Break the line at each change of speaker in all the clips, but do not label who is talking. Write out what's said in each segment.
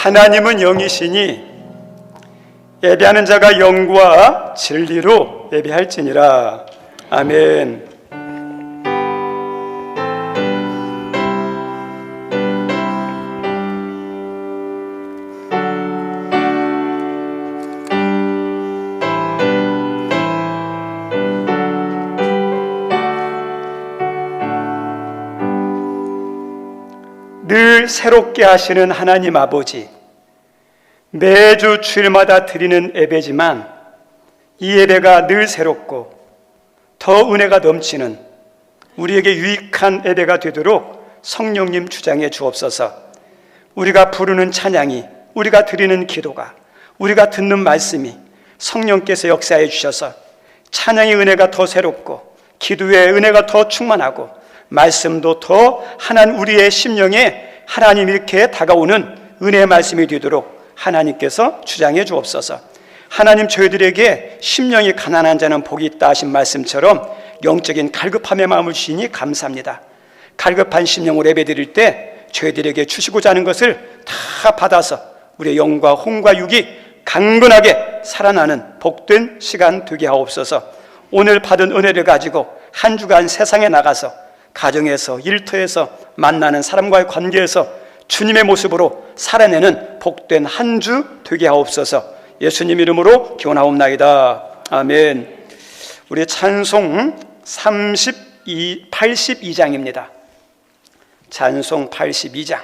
하나님은 영이시니 예배하는 자가 영과 진리로 예배할지니라. 아멘. 늘 새롭게 하시는 하나님 아버지, 매주 주일마다 드리는 예배지만 이 예배가 늘 새롭고 더 은혜가 넘치는 우리에게 유익한 예배가 되도록 성령님 주장해 주옵소서. 우리가 부르는 찬양이, 우리가 드리는 기도가, 우리가 듣는 말씀이 성령께서 역사해 주셔서 찬양의 은혜가 더 새롭고 기도의 은혜가 더 충만하고 말씀도 더 하나님 우리의 심령에 하나님 이렇게 다가오는 은혜의 말씀이 되도록 하나님께서 주장해 주옵소서. 하나님, 저희들에게 심령이 가난한 자는 복이 있다 하신 말씀처럼 영적인 갈급함의 마음을 주시니 감사합니다. 갈급한 심령으로 예배드릴 때 저희들에게 주시고자 하는 것을 다 받아서 우리의 영과 혼과 육이 강건하게 살아나는 복된 시간 되게 하옵소서. 오늘 받은 은혜를 가지고 한 주간 세상에 나가서 가정에서, 일터에서, 만나는 사람과의 관계에서 주님의 모습으로 살아내는 복된 한 주 되게 하옵소서. 예수님 이름으로 기원하옵나이다. 아멘. 우리 찬송 82장입니다. 찬송 82장.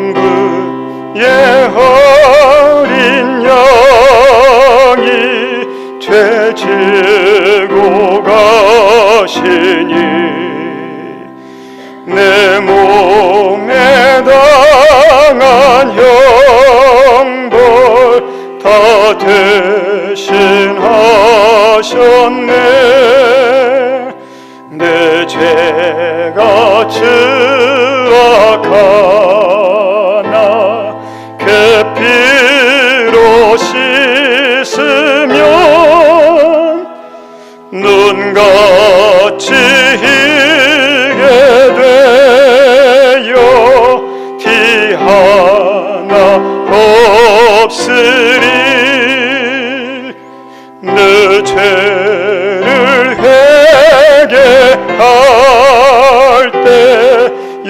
성부의 어린 양이 죄지고 가시니 내 몸에 당한 형벌 다 대신하셨네. 내 죄가 추악하나 그 피로 씻으면 눈같이 희게 되어 티 하나 없으리. 내 죄를 회개할 때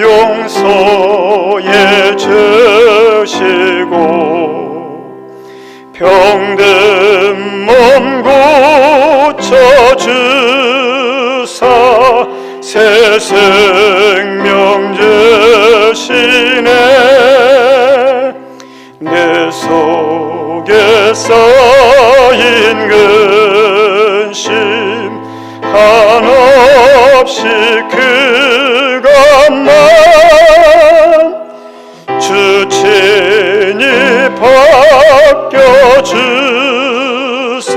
용서해 주시고 병든 몸 고쳐주사 새 생명 주시네. 내 속에 쌓인 근심 한없이 그것만 주 친히 바뀌어주사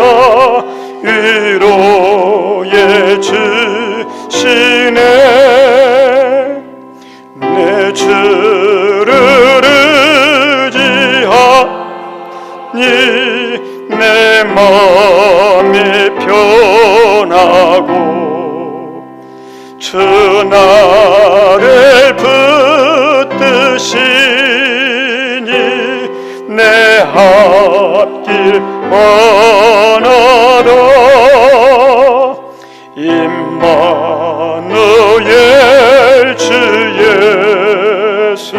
위로해 주시네. 내 주를 의지하니 내 마음이 편하고 주 나를 붙드시니 내 앞길 원하다. 임마누엘 주 예수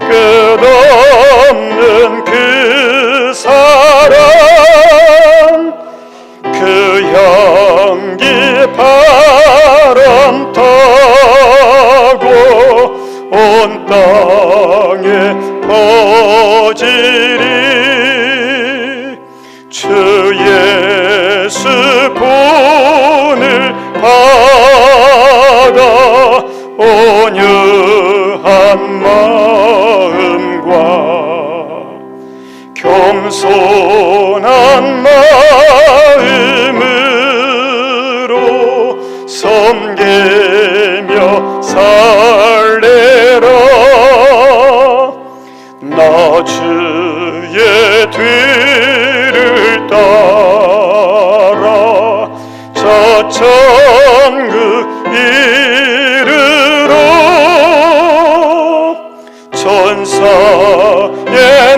끝없는 그 사랑 그 향기 바람 타고 온 땅에 퍼지리. 주 예수 본을 받아 온유한 마음과 겸손한 마음으로 섬기며 살래라. 나 주의 뒤 천국 이르러 천사의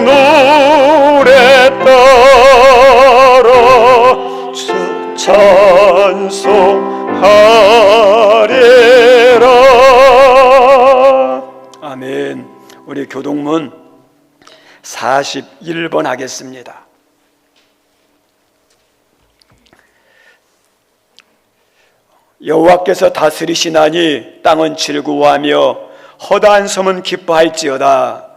노래 따라 찬송하리라.
아멘. 우리 교동문 41번 하겠습니다. 여호와께서 다스리시나니 땅은 즐거워하며 허다한 섬은 기뻐할지어다.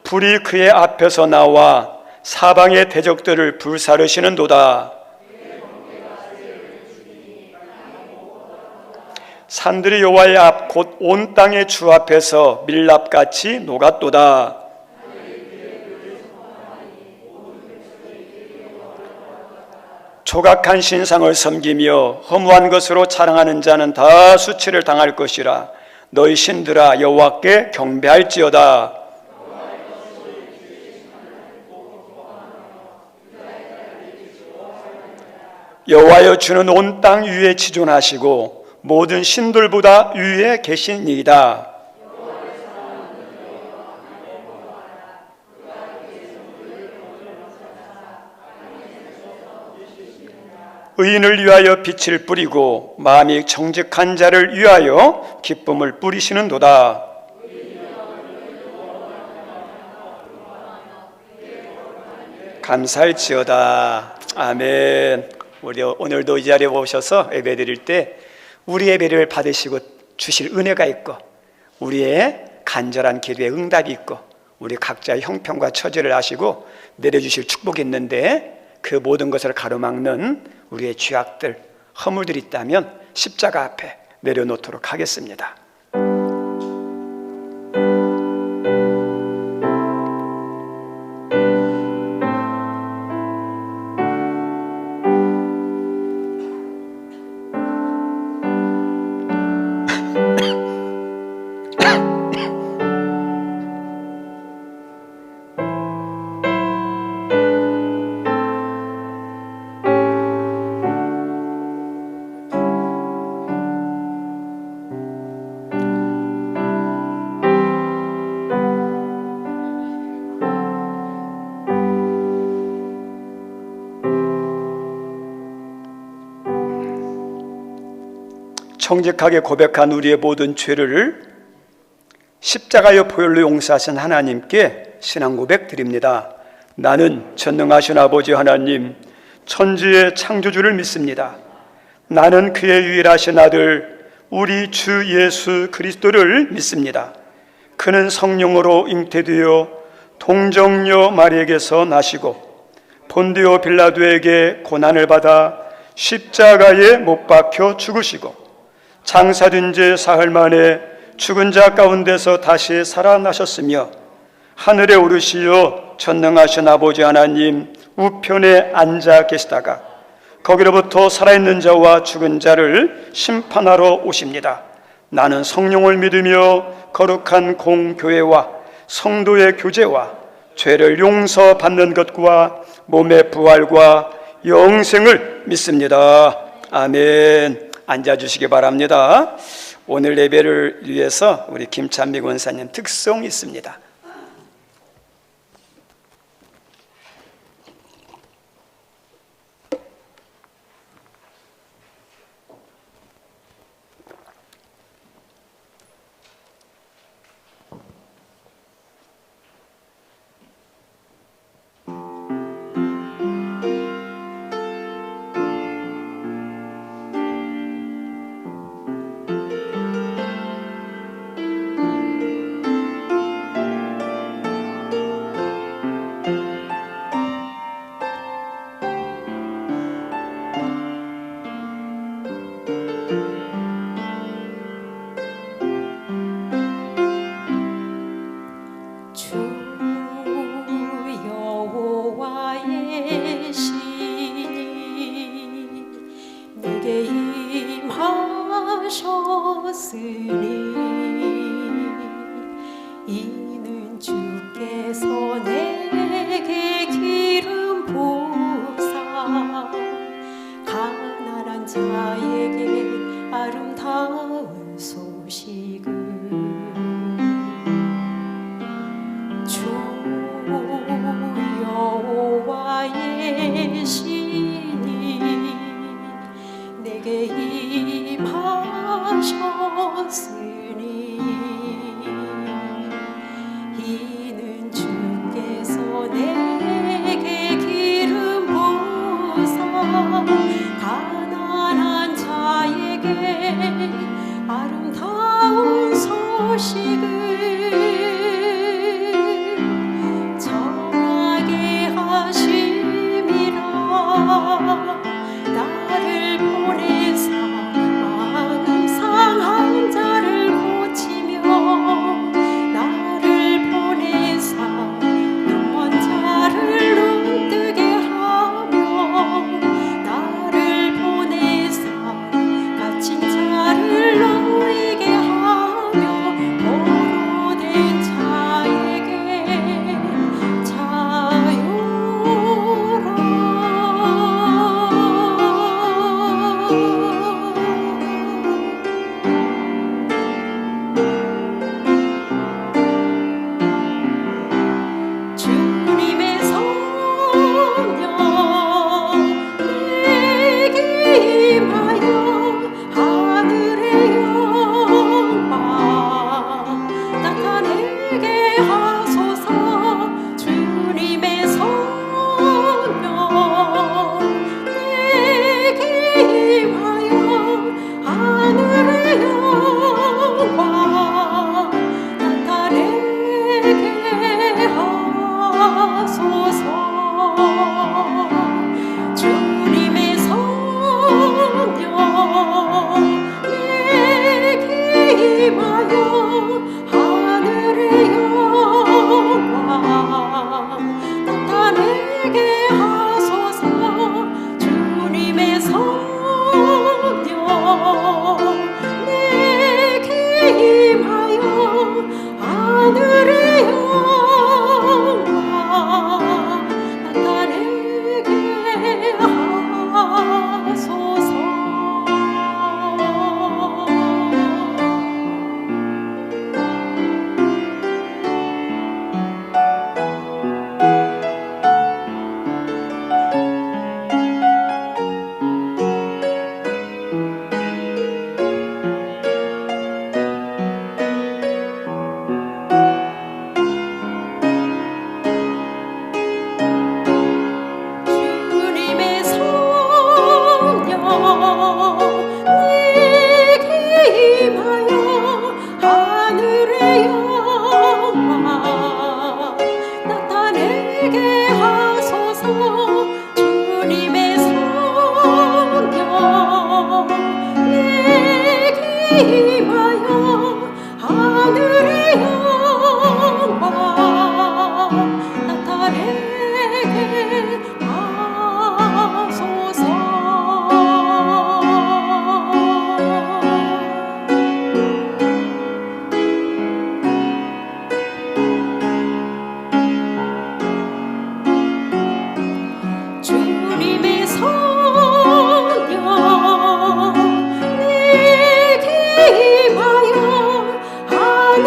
불이 그의 앞에서 나와 사방의 대적들을 불사르시는도다. 산들이 여호와의 앞 곧 온 땅의 주 앞에서 밀랍같이 녹았도다. 조각한 신상을 섬기며 허무한 것으로 자랑하는 자는 다 수치를 당할 것이라. 너희 신들아 여호와께 경배할지어다. 여호와여 주는 온 땅 위에 지존하시고 모든 신들보다 위에 계시니이다. 의인을 위하여 빛을 뿌리고 마음이 정직한 자를 위하여 기쁨을 뿌리시는도다. 감사할지어다. 아멘. 우리 오늘도 이 자리에 오셔서 예배드릴 때 우리 예배를 받으시고 주실 은혜가 있고 우리의 간절한 기도에 응답이 있고 우리 각자의 형편과 처지를 아시고 내려주실 축복이 있는데 그 모든 것을 가로막는 우리의 죄악들, 허물들이 있다면 십자가 앞에 내려놓도록 하겠습니다. 정직하게 고백한 우리의 모든 죄를 십자가의 보혈로 용서하신 하나님께 신앙 고백 드립니다. 나는 전능하신 아버지 하나님, 천지의 창조주를 믿습니다. 나는 그의 유일하신 아들 우리 주 예수 그리스도를 믿습니다. 그는 성령으로 잉태되어 동정녀 마리에게서 나시고 본디오 빌라도에게 고난을 받아 십자가에 못 박혀 죽으시고 장사된 지 사흘 만에 죽은 자 가운데서 다시 살아나셨으며 하늘에 오르시어 전능하신 아버지 하나님 우편에 앉아 계시다가 거기로부터 살아있는 자와 죽은 자를 심판하러 오십니다. 나는 성령을 믿으며 거룩한 공교회와 성도의 교제와 죄를 용서받는 것과 몸의 부활과 영생을 믿습니다. 아멘. 앉아주시기 바랍니다. 오늘 예배를 위해서 우리 김찬미 권사님 특송이 있습니다.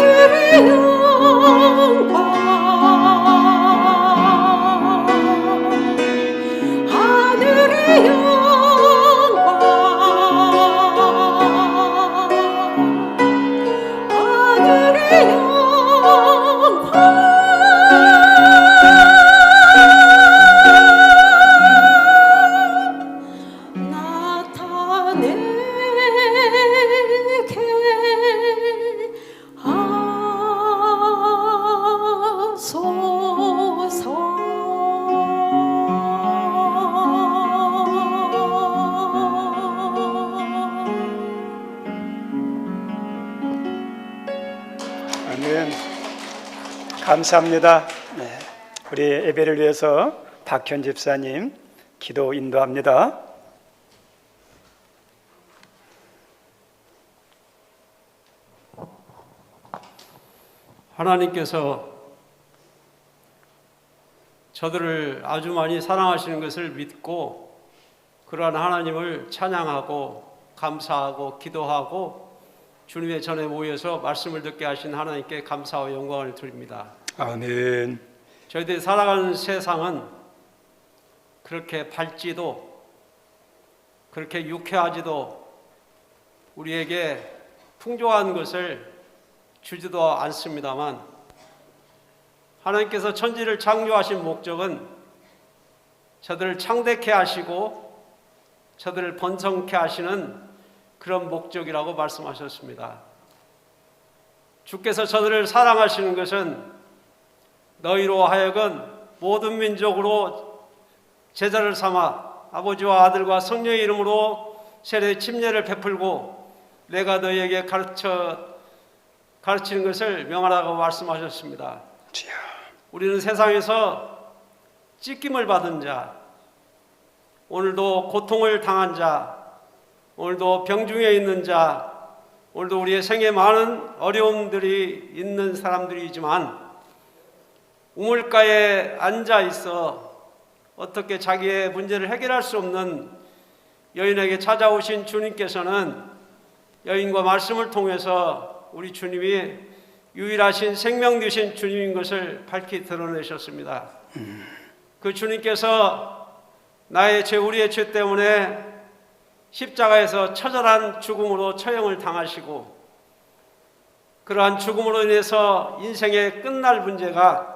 하늘의 영광 하늘의 영광 하늘의 영광 나타내게
아멘. 감사합니다. 네. 우리 예배를 위해서 박현 집사님 기도 인도합니다.
하나님께서 저들을 아주 많이 사랑하시는 것을 믿고 그러한 하나님을 찬양하고 감사하고 기도하고 주님의 전에 모여서 말씀을 듣게 하신 하나님께 감사와 영광을 드립니다.
아멘.
저희들이 살아가는 세상은 그렇게 밝지도 그렇게 유쾌하지도 우리에게 풍족한 것을 주지도 않습니다만 하나님께서 천지를 창조하신 목적은 저들을 창대케 하시고 저들을 번성케 하시는 그런 목적이라고 말씀하셨습니다. 주께서 저들을 사랑하시는 것은 너희로 하여금 모든 민족으로 제자를 삼아 아버지와 아들과 성령의 이름으로 세례 침례를 베풀고 내가 너희에게 가르치는 것을 명하라고 말씀하셨습니다.
주여.
우리는 세상에서 찢김을 받은 자, 오늘도 고통을 당한 자, 오늘도 병중에 있는 자, 오늘도 우리의 생에 많은 어려움들이 있는 사람들이지만 우물가에 앉아 있어 어떻게 자기의 문제를 해결할 수 없는 여인에게 찾아오신 주님께서는 여인과 말씀을 통해서 우리 주님이 유일하신 생명 되신 주님인 것을 밝히 드러내셨습니다. 그 주님께서 나의 죄, 우리의 죄 때문에 십자가에서 처절한 죽음으로 처형을 당하시고 그러한 죽음으로 인해서 인생의 끝날 문제가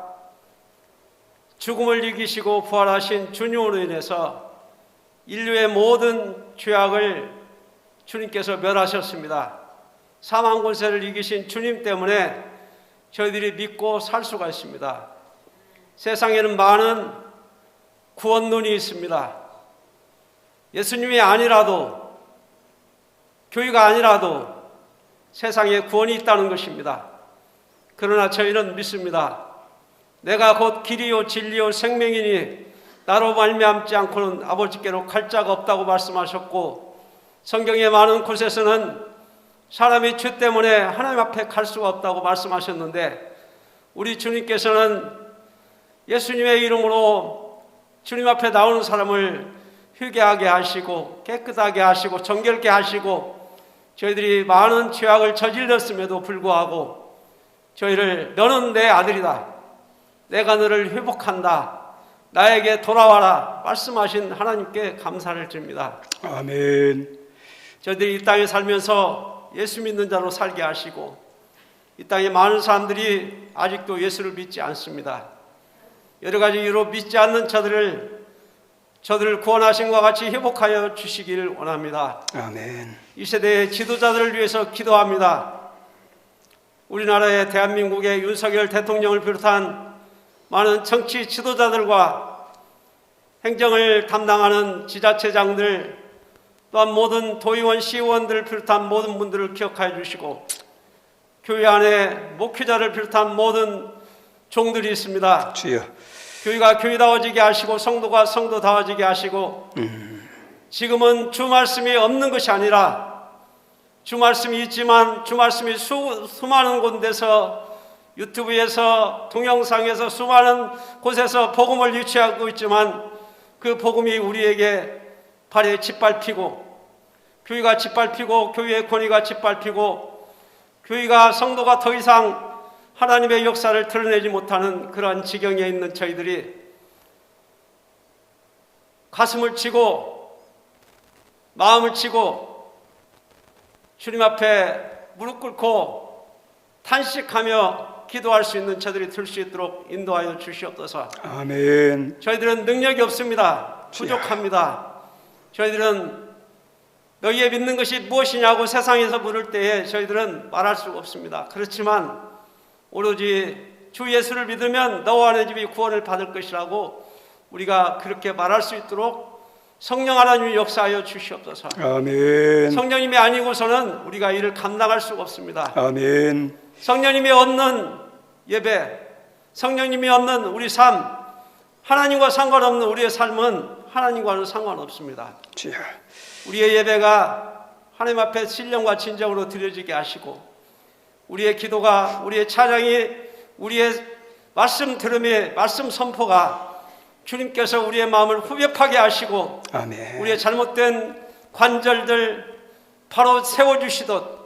죽음을 이기시고 부활하신 주님으로 인해서 인류의 모든 죄악을 주님께서 멸하셨습니다. 사망 권세를 이기신 주님 때문에 저희들이 믿고 살 수가 있습니다. 세상에는 많은 구원론이 있습니다. 예수님이 아니라도 교회가 아니라도 세상에 구원이 있다는 것입니다. 그러나 저희는 믿습니다. 내가 곧 길이요 진리요 생명이니 나로 말미암지 않고는 아버지께로 갈 자가 없다고 말씀하셨고 성경의 많은 곳에서는 사람이 죄 때문에 하나님 앞에 갈 수가 없다고 말씀하셨는데 우리 주님께서는 예수님의 이름으로 주님 앞에 나오는 사람을 회개하게 하시고 깨끗하게 하시고 정결케 하시고 저희들이 많은 죄악을 저질렀음에도 불구하고 저희를 너는 내 아들이다. 내가 너를 회복한다. 나에게 돌아와라. 말씀하신 하나님께 감사를 드립니다.
아멘.
저희들이 이 땅에 살면서 예수 믿는 자로 살게 하시고 이 땅에 많은 사람들이 아직도 예수를 믿지 않습니다. 여러 가지 이유로 믿지 않는 저들을 구원하신 것과 같이 회복하여 주시기를 원합니다.
아멘.
이 세대의 지도자들을 위해서 기도합니다. 우리나라의 대한민국의 윤석열 대통령을 비롯한 많은 정치 지도자들과 행정을 담당하는 지자체장들 또한 모든 도의원, 시의원들을 비롯한 모든 분들을 기억하여 주시고 교회 안에 목회자를 비롯한 모든 종들이 있습니다.
주여.
교회가 교회다워지게 하시고 성도가 성도다워지게 하시고 지금은 주 말씀이 없는 것이 아니라 주 말씀이 있지만 주 말씀이 수많은 곳에서 유튜브에서 동영상에서 수많은 곳에서 복음을 유치하고 있지만 그 복음이 우리에게 발에 짓밟히고 교회가 짓밟히고 교회의 권위가 짓밟히고 교회가 성도가 더 이상 하나님의 역사를 드러내지 못하는 그러한 지경에 있는 저희들이 가슴을 치고 마음을 치고 주님 앞에 무릎 꿇고 탄식하며 기도할 수 있는 저들이 될 수 있도록 인도하여 주시옵소서.
아멘.
저희들은 능력이 없습니다. 부족합니다. 저희들은 너희의 믿는 것이 무엇이냐고 세상에서 물을 때에 저희들은 말할 수가 없습니다. 그렇지만 오로지 주 예수를 믿으면 너와 내 집이 구원을 받을 것이라고 우리가 그렇게 말할 수 있도록 성령 하나님이 역사하여 주시옵소서.
아멘.
성령님이 아니고서는 우리가 이를 감당할 수가 없습니다.
아멘.
성령님이 얻는 예배, 성령님이 얻는 우리 삶, 하나님과 상관없는 우리의 삶은 하나님과는 상관없습니다.
주여.
우리의 예배가 하나님 앞에 신령과 진정으로 드려지게 하시고 우리의 기도가, 우리의 찬양이, 우리의 말씀 들음의 말씀 선포가 주님께서 우리의 마음을 후벼파게 하시고
아멘.
우리의 잘못된 관절들 바로 세워주시듯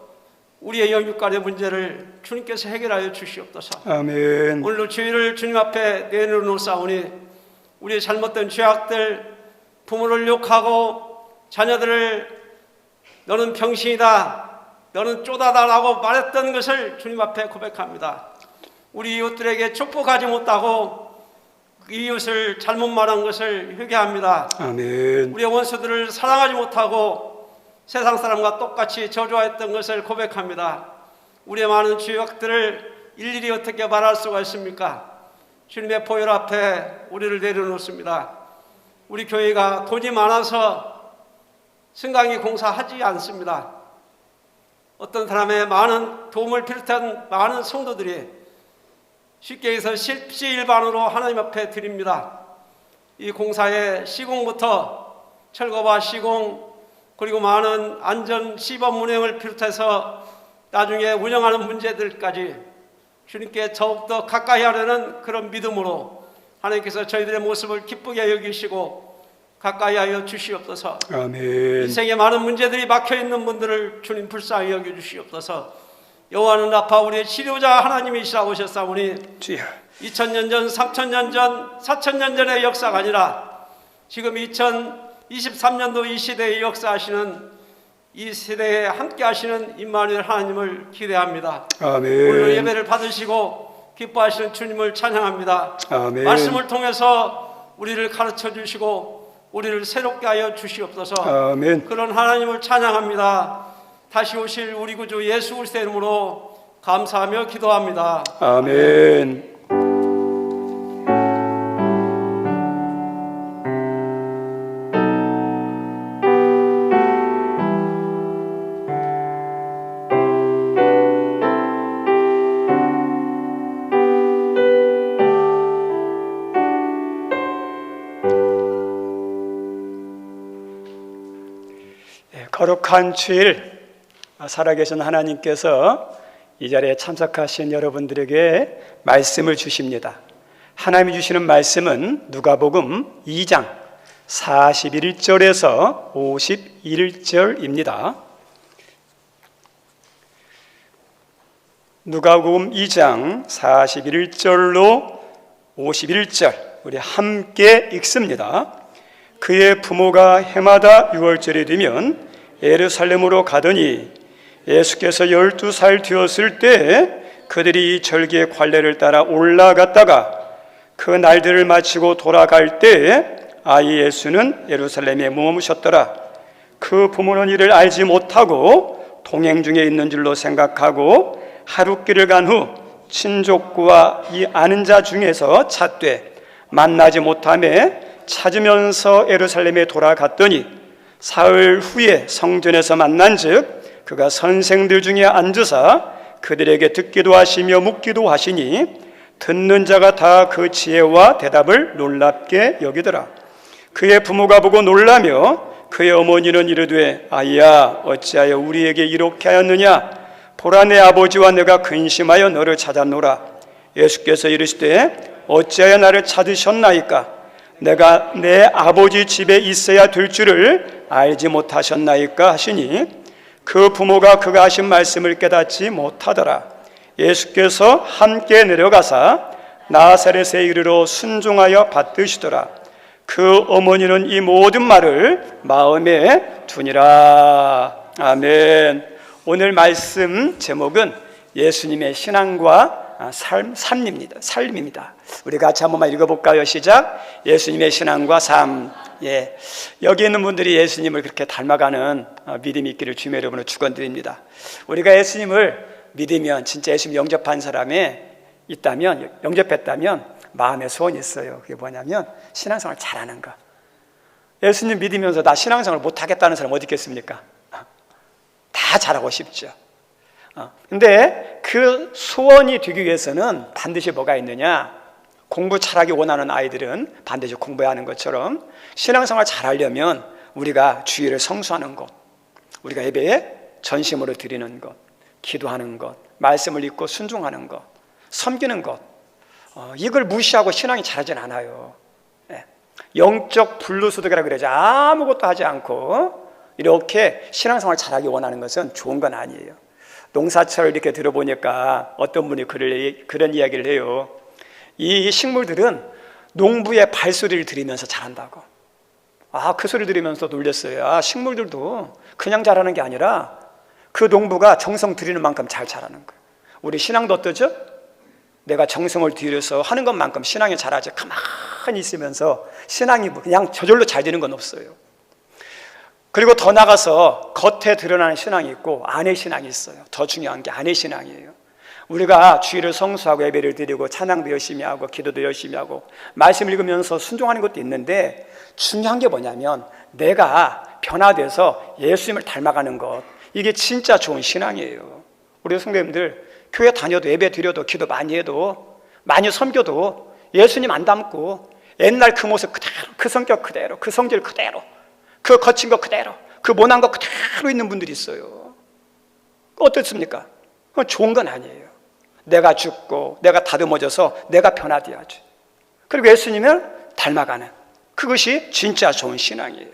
우리의 영육간의 문제를 주님께서 해결하여 주시옵소서.
아멘.
오늘도 주의를 주님 앞에 내놓으사오니 우리의 잘못된 죄악들, 부모를 욕하고 자녀들을 너는 병신이다, 너는 쪼다다라고 말했던 것을 주님 앞에 고백합니다. 우리 이웃들에게 축복하지 못하고 이웃을 잘못 말한 것을 회개합니다.
아멘.
우리의 원수들을 사랑하지 못하고 세상 사람과 똑같이 저주하였던 것을 고백합니다. 우리의 많은 죄악들을 일일이 어떻게 말할 수가 있습니까? 주님의 보혈 앞에 우리를 내려놓습니다. 우리 교회가 돈이 많아서 승강이 공사하지 않습니다. 어떤 사람의 많은 도움을 비롯한 많은 성도들이 쉽게 해서 십시일반으로 하나님 앞에 드립니다. 이 공사의 시공부터 철거와 시공, 그리고 많은 안전 시범 운행을 비롯해서 나중에 운영하는 문제들까지 주님께 더욱더 가까이 하려는 그런 믿음으로 하나님께서 저희들의 모습을 기쁘게 여기시고 가까이 하여 주시옵소서.
아멘.
인생에 많은 문제들이 막혀있는 분들을 주님 불쌍히 여겨주시옵소서. 여호와는 라파 우리의 치료자 하나님이시라고 하셨사오니
주여.
2000년 전, 3000년 전, 4000년 전의 역사가 아니라 지금 2023년도 이 시대에 역사하시는 이 시대에 함께 하시는 임마누엘 하나님을 기대합니다. 오늘
아멘.
예배를 받으시고 기뻐하시는 주님을 찬양합니다.
아멘.
말씀을 통해서 우리를 가르쳐 주시고 우리를 새롭게 하여 주시옵소서.
아멘.
그런 하나님을 찬양합니다. 다시 오실 우리 구주 예수 그리스도의 이름으로 감사하며 기도합니다.
아멘. 거룩한 주일 살아계신 하나님께서 이 자리에 참석하신 여러분들에게 말씀을 주십니다. 하나님이 주시는 말씀은 누가복음 2장 41절에서 51절입니다. 누가복음 2장 41절로 51절 우리 함께 읽습니다. 그의 부모가 해마다 6월절이 되면 예루살렘으로 가더니 예수께서 12살 되었을 때 그들이 이 절기의 관례를 따라 올라갔다가 그 날들을 마치고 돌아갈 때 아이 예수는 예루살렘에 머무셨더라. 그 부모는 이를 알지 못하고 동행 중에 있는 줄로 생각하고 하룻길을 간 후 친족과 이 아는 자 중에서 찾되 만나지 못하매 찾으면서 예루살렘에 돌아갔더니 사흘 후에 성전에서 만난즉 그가 선생들 중에 앉으사 그들에게 듣기도 하시며 묻기도 하시니 듣는 자가 다 그 지혜와 대답을 놀랍게 여기더라. 그의 부모가 보고 놀라며 그의 어머니는 이르되 아이야 어찌하여 우리에게 이렇게 하였느냐 보라 내 아버지와 내가 근심하여 너를 찾았노라. 예수께서 이르시되 어찌하여 나를 찾으셨나이까 내가 내 아버지 집에 있어야 될 줄을 알지 못하셨나이까 하시니 그 부모가 그가 하신 말씀을 깨닫지 못하더라. 예수께서 함께 내려가사 나사렛에 이르러 순종하여 받드시더라. 그 어머니는 이 모든 말을 마음에 두니라. 아멘. 오늘 말씀 제목은 예수님의 신앙과 삶입니다. 우리 같이 한 번만 읽어볼까요? 시작. 예수님의 신앙과 삶. 예, 여기 있는 분들이 예수님을 그렇게 닮아가는 믿음이 있기를 주님의 이름으로 축원드립니다. 우리가 예수님을 믿으면, 진짜 예수님 영접한 사람이 있다면, 영접했다면 마음에 소원이 있어요. 그게 뭐냐면 신앙생활 잘하는 거. 예수님 믿으면서 나 신앙생활 못하겠다는 사람 어디 있겠습니까? 다 잘하고 싶죠. 근데 그 소원이 되기 위해서는 반드시 뭐가 있느냐? 공부 잘하기 원하는 아이들은 반드시 공부해야 하는 것처럼 신앙생활 잘하려면 우리가 주일을 성수하는 것, 우리가 예배에 전심으로 드리는 것, 기도하는 것, 말씀을 읽고 순종하는 것, 섬기는 것, 이걸 무시하고 신앙이 잘하진 않아요. 영적 불로소득이라고 그러죠. 아무것도 하지 않고 이렇게 신앙생활 잘하기 원하는 것은 좋은 건 아니에요. 농사철을 이렇게 들어보니까 어떤 분이 그런 이야기를 해요. 이 식물들은 농부의 발소리를 들으면서 자란다고. 그 소리 들으면서 놀랐어요. 식물들도 그냥 자라는 게 아니라 그 농부가 정성 들이는 만큼 잘 자라는 거예요. 우리 신앙도 어떠죠? 내가 정성을 들여서 하는 것만큼 신앙이 자라죠. 가만히 있으면서 신앙이 그냥 저절로 잘 되는 건 없어요. 그리고 더 나가서 겉에 드러나는 신앙이 있고 안의 신앙이 있어요. 더 중요한 게 안의 신앙이에요. 우리가 주일을 성수하고 예배를 드리고 찬양도 열심히 하고 기도도 열심히 하고 말씀 읽으면서 순종하는 것도 있는데, 중요한 게 뭐냐면 내가 변화돼서 예수님을 닮아가는 것, 이게 진짜 좋은 신앙이에요. 우리 성도님들 교회 다녀도 예배 드려도 기도 많이 해도 많이 섬겨도 예수님 안 닮고 옛날 그 모습 그대로, 그 성격 그대로, 그 성질 그대로, 그 거친 거 그대로, 그 모난 거 그대로 있는 분들이 있어요. 어떻습니까? 그건 좋은 건 아니에요. 내가 죽고 내가 다듬어져서 내가 변화돼야지. 그리고 예수님을 닮아가는, 그것이 진짜 좋은 신앙이에요.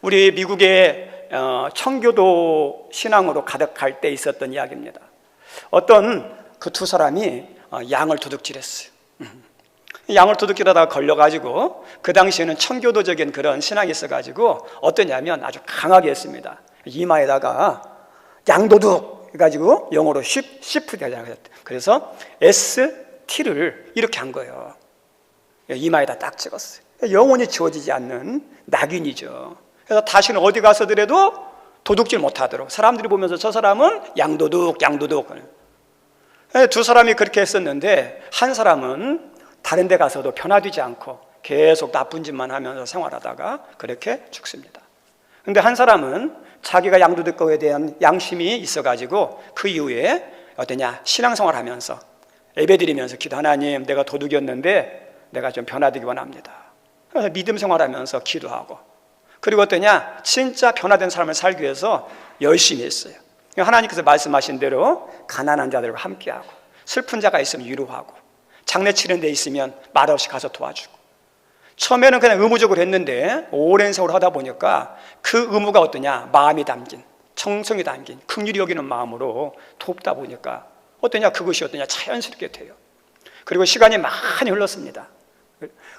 우리 미국의 청교도 신앙으로 가득할 때 있었던 이야기입니다. 어떤 그 두 사람이 양을 도둑질했어요. 양을 도둑질하다가 걸려가지고, 그 당시에는 청교도적인 그런 신앙이 있어가지고 어떠냐면 아주 강하게 했습니다. 이마에다가 양도둑 해가지고 영어로 시프 되잖아요. 그래서 ST를 이렇게 한 거예요. 이마에다 딱 찍었어요. 영원히 지워지지 않는 낙인이죠. 그래서 다시는 어디 가서더라도 도둑질 못하도록 사람들이 보면서 저 사람은 양도둑. 두 사람이 그렇게 했었는데, 한 사람은 다른 데 가서도 변화되지 않고 계속 나쁜 짓만 하면서 생활하다가 그렇게 죽습니다. 근데 한 사람은 자기가 양도둑거에 대한 양심이 있어가지고 그 이후에 어떠냐, 신앙생활 하면서 예배드리면서 기도, 하나님 내가 도둑이었는데 내가 좀 변화되기 원합니다. 그래서 믿음 생활하면서 기도하고, 그리고 어떠냐, 진짜 변화된 삶을 살기 위해서 열심히 했어요. 하나님께서 말씀하신 대로 가난한 자들과 함께하고, 슬픈 자가 있으면 위로하고, 장례치는 데 있으면 말없이 가서 도와주고. 처음에는 그냥 의무적으로 했는데 오랜 세월 하다 보니까 그 의무가 어떠냐, 마음이 담긴, 정성이 담긴, 긍휼히 여기는 마음으로 돕다 보니까 어떠냐, 그것이 어떠냐, 자연스럽게 돼요. 그리고 시간이 많이 흘렀습니다.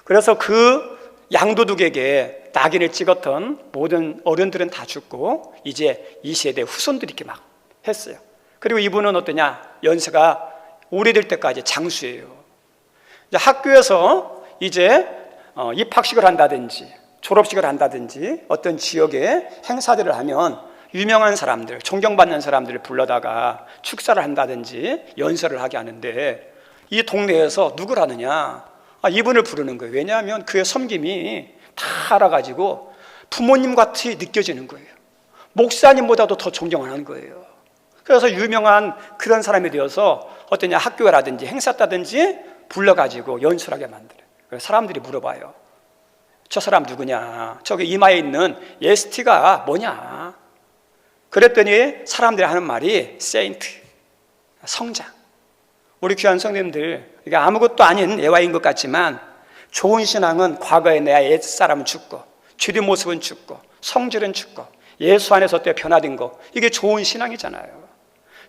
그래서 그 양도둑에게 낙인을 찍었던 모든 어른들은 다 죽고 이제 이 세대 후손들이 이렇게 막 했어요. 그리고 이분은 어떠냐, 연세가 오래될 때까지 장수예요. 이제 학교에서 이제 입학식을 한다든지 졸업식을 한다든지 어떤 지역에 행사들을 하면 유명한 사람들, 존경받는 사람들을 불러다가 축사를 한다든지 연설을 하게 하는데, 이 동네에서 누구를 하느냐, 이분을 부르는 거예요. 왜냐하면 그의 섬김이 다 알아가지고 부모님 같이 느껴지는 거예요. 목사님보다도 더 존경을 하는 거예요. 그래서 유명한 그런 사람이 되어서 어떠냐, 학교라든지 행사라든지 불러가지고 연설하게 만들어요. 그래서 사람들이 물어봐요. 저 사람 누구냐? 저기 이마에 있는 ST가 뭐냐? 그랬더니 사람들이 하는 말이 세인트, 성장. 우리 귀한 성도님들, 이게 아무것도 아닌 예화인 것 같지만 좋은 신앙은 과거의 내 옛사람은 죽고, 주된 모습은 죽고, 성질은 죽고, 예수 안에서 어때 변화된 거, 이게 좋은 신앙이잖아요.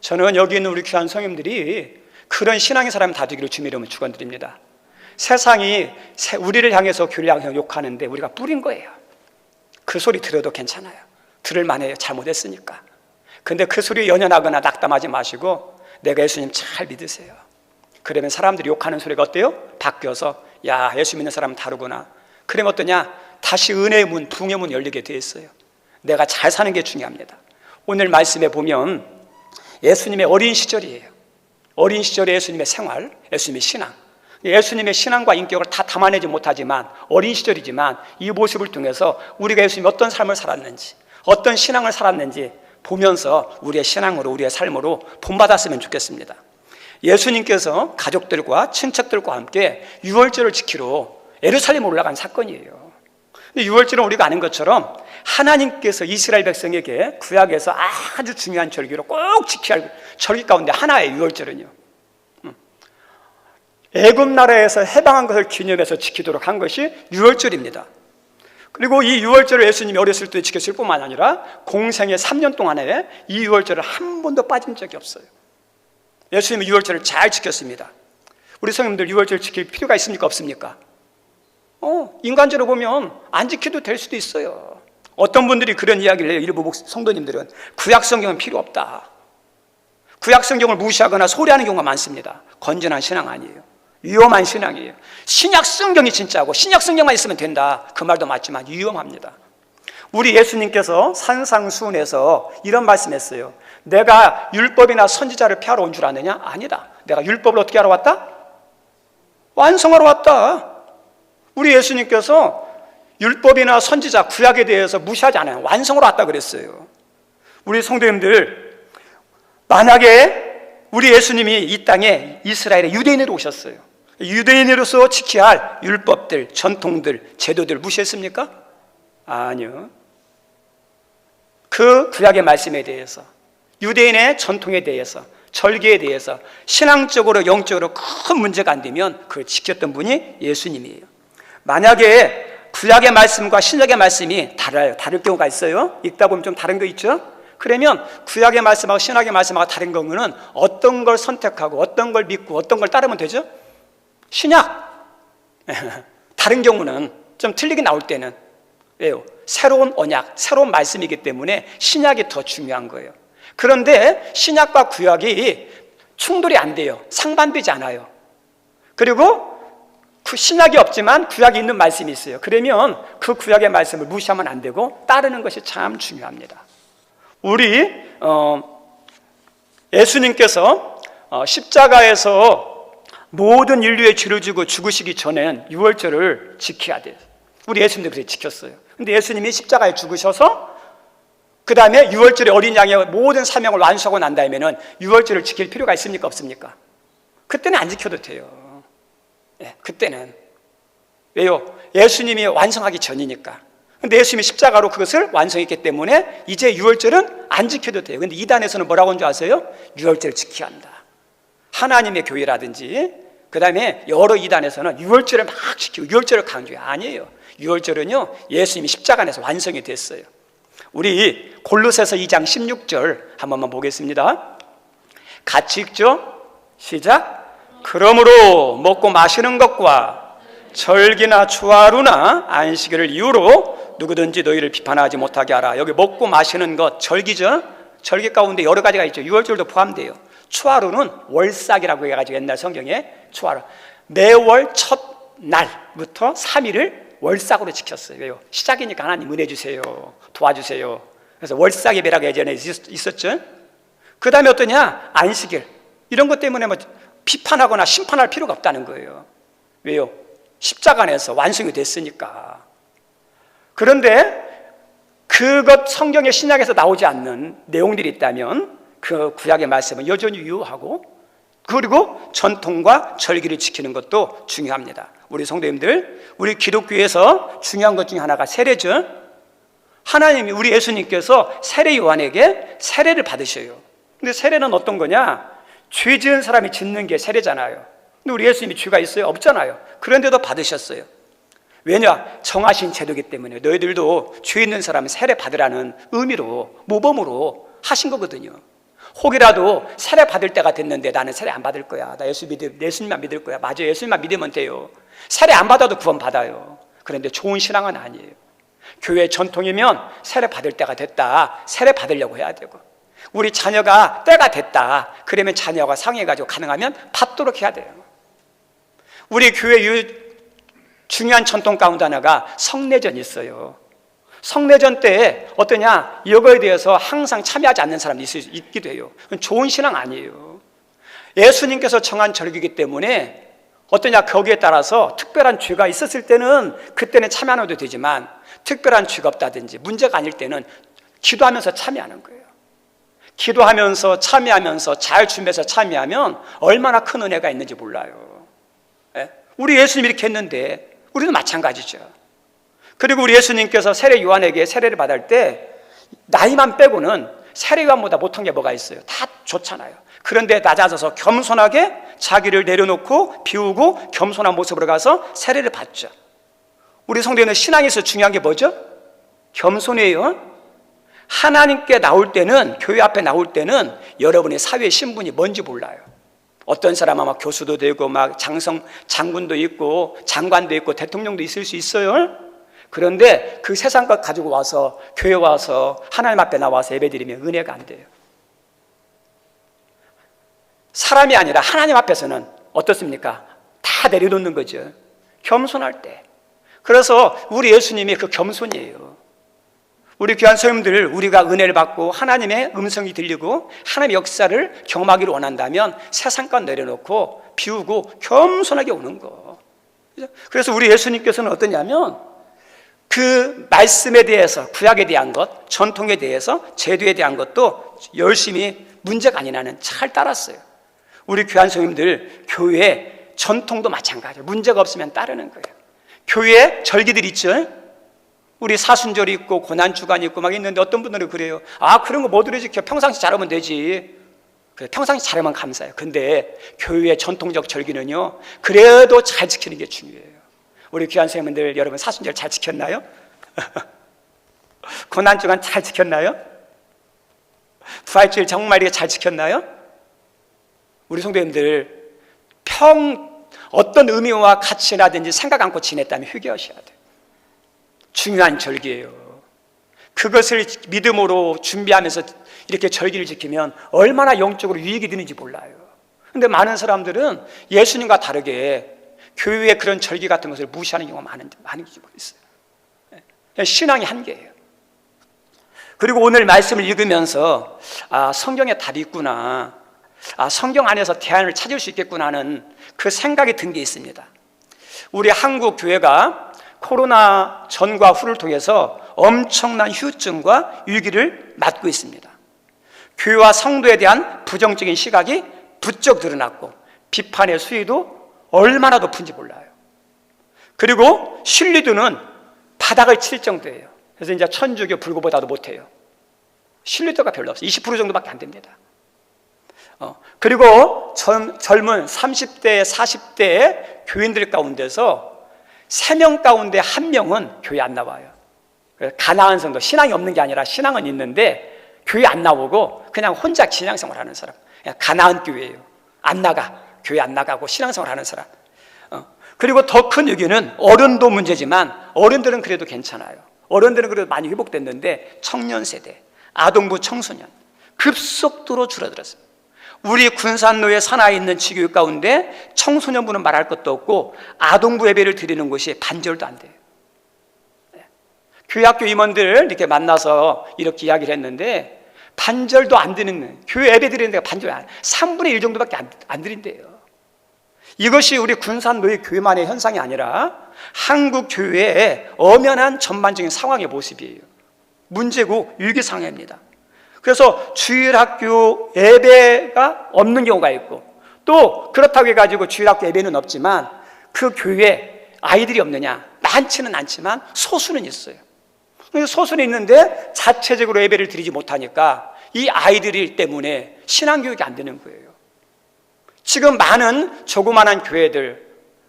저는 여기 있는 우리 귀한 성님들이 그런 신앙의 사람 다 되기를 주님의 이름으로 축원드립니다. 세상이 우리를 향해서 교회를 향해서 욕하는데 우리가 뿌린 거예요. 그 소리 들어도 괜찮아요. 들을 만해요. 잘못했으니까. 근데 그 소리에 연연하거나 낙담하지 마시고 내가 예수님 잘 믿으세요. 그러면 사람들이 욕하는 소리가 어때요? 바뀌어서 야, 예수 믿는 사람은 다르구나. 그러면 어떠냐? 다시 은혜의 문, 부흥의 문 열리게 돼 있어요. 내가 잘 사는 게 중요합니다. 오늘 말씀에 보면 예수님의 어린 시절이에요. 어린 시절의 예수님의 생활, 예수님의 신앙. 예수님의 신앙과 인격을 다 담아내지 못하지만 어린 시절이지만 이 모습을 통해서 우리가 예수님이 어떤 삶을 살았는지, 어떤 신앙을 살았는지 보면서 우리의 신앙으로, 우리의 삶으로 본받았으면 좋겠습니다. 예수님께서 가족들과 친척들과 함께 유월절을 지키러 예루살렘에 올라간 사건이에요. 근데 유월절은 우리가 아는 것처럼 하나님께서 이스라엘 백성에게 구약에서 아주 중요한 절기로 꼭 지켜야 할 절기 가운데 하나의 유월절은요, 애굽 나라에서 해방한 것을 기념해서 지키도록 한 것이 유월절입니다. 그리고 이 유월절을 예수님이 어렸을 때 지켰을 뿐만 아니라 공생의 3년 동안에 이 유월절을 한 번도 빠진 적이 없어요. 예수님이 유월절을 잘 지켰습니다. 우리 성님들 유월절 지킬 필요가 있습니까? 없습니까? 인간적으로 보면 안 지켜도 될 수도 있어요. 어떤 분들이 그런 이야기를 해요. 일부 성도님들은 구약 성경은 필요 없다. 구약 성경을 무시하거나 소리하는 경우가 많습니다. 건전한 신앙 아니에요. 위험한 신앙이에요. 신약 성경이 진짜고 신약 성경만 있으면 된다, 그 말도 맞지만 위험합니다. 우리 예수님께서 산상수훈에서 이런 말씀했어요. 내가 율법이나 선지자를 폐하러 온 줄 아느냐? 아니다. 내가 율법을 어떻게 하러 왔다? 완성하러 왔다. 우리 예수님께서 율법이나 선지자, 구약에 대해서 무시하지 않아요. 완성하러 왔다 그랬어요. 우리 성도님들, 만약에 우리 예수님이 이 땅에 이스라엘의 유대인으로 오셨어요. 유대인으로서 지켜야 할 율법들, 전통들, 제도들 무시했습니까? 아니요. 그 구약의 말씀에 대해서, 유대인의 전통에 대해서, 절기에 대해서 신앙적으로 영적으로 큰 문제가 안 되면 그걸 지켰던 분이 예수님이에요. 만약에 구약의 말씀과 신약의 말씀이 다를 경우가 있어요. 읽다 보면 좀 다른 거 있죠. 그러면 구약의 말씀하고 신약의 말씀하고 다른 경우는 어떤 걸 선택하고 어떤 걸 믿고 어떤 걸 따르면 되죠? 신약. 다른 경우는 좀 틀리게 나올 때는 왜요? 새로운 언약, 새로운 말씀이기 때문에 신약이 더 중요한 거예요. 그런데 신약과 구약이 충돌이 안 돼요. 상반되지 않아요. 그리고 그 신약이 없지만 구약이 있는 말씀이 있어요. 그러면 그 구약의 말씀을 무시하면 안 되고 따르는 것이 참 중요합니다. 우리 예수님께서 십자가에서 모든 인류의 죄를 지고 죽으시기 전엔 유월절을 지켜야 돼요. 우리 예수님도 그렇게 지켰어요. 근데 예수님이 십자가에 죽으셔서 그 다음에 유월절에 어린 양의 모든 사명을 완수하고 난 다음에는 유월절을 지킬 필요가 있습니까? 없습니까? 그때는 안 지켜도 돼요. 그때는. 왜요? 예수님이 완성하기 전이니까. 근데 예수님이 십자가로 그것을 완성했기 때문에 이제 유월절은 안 지켜도 돼요. 근데 이단에서는 뭐라고 하는 줄 아세요? 유월절을 지켜야 한다. 하나님의 교회라든지 그 다음에 여러 이단에서는 유월절을 막 지키고 유월절을 강조해요. 아니에요. 유월절은요, 예수님이 십자가 안에서 완성이 됐어요. 우리 골로새서 2장 16절 한 번만 보겠습니다. 같이 읽죠? 시작. 그러므로 먹고 마시는 것과 절기나 주하루나 안식일을 이유로 누구든지 너희를 비판하지 못하게 하라. 여기 먹고 마시는 것, 절기죠? 절기 가운데 여러 가지가 있죠. 유월절도 포함돼요. 추하루는 월삭이라고 해가지고 옛날 성경에 추하루, 매월 첫 날부터 3일을 월삭으로 지켰어요. 왜요? 시작이니까 하나님 은혜 주세요, 도와주세요. 그래서 월삭 예배라고 예전에 있었죠. 그 다음에 어떠냐? 안식일. 이런 것 때문에 뭐 비판하거나 심판할 필요가 없다는 거예요. 왜요? 십자가 안에서 완성이 됐으니까. 그런데 그것 성경의 신약에서 나오지 않는 내용들이 있다면 그 구약의 말씀은 여전히 유효하고, 그리고 전통과 절기를 지키는 것도 중요합니다. 우리 성도님들, 우리 기독교에서 중요한 것 중에 하나가 세례죠. 하나님이, 우리 예수님께서 세례 요한에게 세례를 받으셔요. 근데 세례는 어떤 거냐? 죄 지은 사람이 짓는 게 세례잖아요. 근데 우리 예수님이 죄가 있어요? 없잖아요. 그런데도 받으셨어요. 왜냐? 정하신 제도이기 때문에 너희들도 죄 있는 사람은 세례 받으라는 의미로, 모범으로 하신 거거든요. 혹이라도 세례 받을 때가 됐는데 나는 세례 안 받을 거야, 나 예수님만 믿을 거야. 맞아요, 예수님만 믿으면 돼요. 세례 안 받아도 구원 받아요. 그런데 좋은 신앙은 아니에요. 교회 전통이면 세례 받을 때가 됐다, 세례 받으려고 해야 되고, 우리 자녀가 때가 됐다, 그러면 자녀가 상의해가지고 가능하면 받도록 해야 돼요. 우리 교회 중요한 전통 가운데 하나가 성례전이 있어요. 성례전 때 어떠냐? 이거에 대해서 항상 참여하지 않는 사람이 있기도 해요. 좋은 신앙 아니에요. 예수님께서 정한 절기이기 때문에 어떠냐? 거기에 따라서 특별한 죄가 있었을 때는 그때는 참여 안 해도 되지만, 특별한 죄가 없다든지 문제가 아닐 때는 기도하면서 참여하는 거예요. 기도하면서 참여하면서 잘 준비해서 참여하면 얼마나 큰 은혜가 있는지 몰라요. 우리 예수님이 이렇게 했는데 우리도 마찬가지죠. 그리고 우리 예수님께서 세례 요한에게 세례를 받을 때 나이만 빼고는 세례 요한보다 못한 게 뭐가 있어요? 다 좋잖아요. 그런데 낮아져서 겸손하게 자기를 내려놓고 비우고 겸손한 모습으로 가서 세례를 받죠. 우리 성도는 신앙에서 중요한 게 뭐죠? 겸손이에요. 하나님께 나올 때는, 교회 앞에 나올 때는 여러분의 사회 신분이 뭔지 몰라요. 어떤 사람은 막 교수도 되고 막 장군도 있고 장관도 있고 대통령도 있을 수 있어요. 그런데 그 세상 것 가지고 와서 교회 와서 하나님 앞에 나와서 예배드리면 은혜가 안 돼요. 사람이 아니라 하나님 앞에서는 어떻습니까? 다 내려놓는 거죠. 겸손할 때. 그래서 우리 예수님이 그 겸손이에요. 우리 귀한 성도님들, 우리가 은혜를 받고 하나님의 음성이 들리고 하나님의 역사를 경험하기를 원한다면 세상과 내려놓고 비우고 겸손하게 오는 거. 그래서 우리 예수님께서는 어떠냐면 그 말씀에 대해서, 구약에 대한 것, 전통에 대해서, 제도에 대한 것도 열심히 문제가 아니라는 잘 따랐어요. 우리 귀한 성도님들, 교회 전통도 마찬가지예요. 문제가 없으면 따르는 거예요. 교회 절기들 있죠? 우리 사순절이 있고 고난주간이 있고 막 있는데 어떤 분들은 그래요. 아, 그런 거 뭐들이 지켜? 평상시 잘하면 되지. 그래, 평상시 잘하면 감사해요. 근데 교회의 전통적 절기는요, 그래도 잘 지키는 게 중요해요. 우리 귀한 선생님들, 여러분 사순절 잘 지켰나요? 고난주간 잘 지켰나요? 부활주일 정말 이게 잘 지켰나요? 우리 성도님들 어떤 의미와 가치라든지 생각 않고 지냈다면 회개하셔야 돼요. 중요한 절기예요. 그것을 믿음으로 준비하면서 이렇게 절기를 지키면 얼마나 영적으로 유익이 되는지 몰라요. 그런데 많은 사람들은 예수님과 다르게 교회의 그런 절기 같은 것을 무시하는 경우가 많은지 모르겠어요. 신앙의 한계예요. 그리고 오늘 말씀을 읽으면서 성경에 답이 있구나, 성경 안에서 대안을 찾을 수 있겠구나 하는 그 생각이 든 게 있습니다. 우리 한국 교회가 코로나 전과 후를 통해서 엄청난 후유증과 위기를 맞고 있습니다. 교회와 성도에 대한 부정적인 시각이 부쩍 드러났고 비판의 수위도 얼마나 높은지 몰라요. 그리고 신뢰도는 바닥을 칠 정도예요. 그래서 이제 천주교 불교보다도 못해요. 신뢰도가 별로 없어요. 20% 정도밖에 안 됩니다. 그리고 젊은 30대, 40대 교인들 가운데서 3명 가운데 1명은 교회 안 나와요. 가나안 성도, 신앙이 없는 게 아니라 신앙은 있는데 교회 안 나오고 그냥 혼자 신앙생활 하는 사람, 가나안 교회예요. 안 나가, 교회 안 나가고 신앙생활 하는 사람. 그리고 더 큰 의견은 어른도 문제지만 어른들은 그래도 괜찮아요. 어른들은 그래도 많이 회복됐는데 청년 세대, 아동부 청소년 급속도로 줄어들었습니다. 우리 군산로에 산하에 있는 지교육 가운데 청소년부는 말할 것도 없고 아동부 예배를 드리는 곳이 반절도 안 돼요. 교회학교 임원들 이렇게 만나서 이렇게 이야기를 했는데 반절도 안 드리는, 교회 예배 드리는 데가 반절, 3분의 1 정도밖에 안 드린대요. 이것이 우리 군산로의 교회만의 현상이 아니라 한국 교회의 엄연한 전반적인 상황의 모습이에요. 문제고 위기상황입니다. 그래서 주일학교 예배가 없는 경우가 있고, 또 그렇다고 해가지고 주일학교 예배는 없지만 그 교회에 아이들이 없느냐? 많지는 않지만 소수는 있어요. 소수는 있는데 자체적으로 예배를 드리지 못하니까 이 아이들 때문에 신앙교육이 안 되는 거예요. 지금 많은 조그만한 교회들,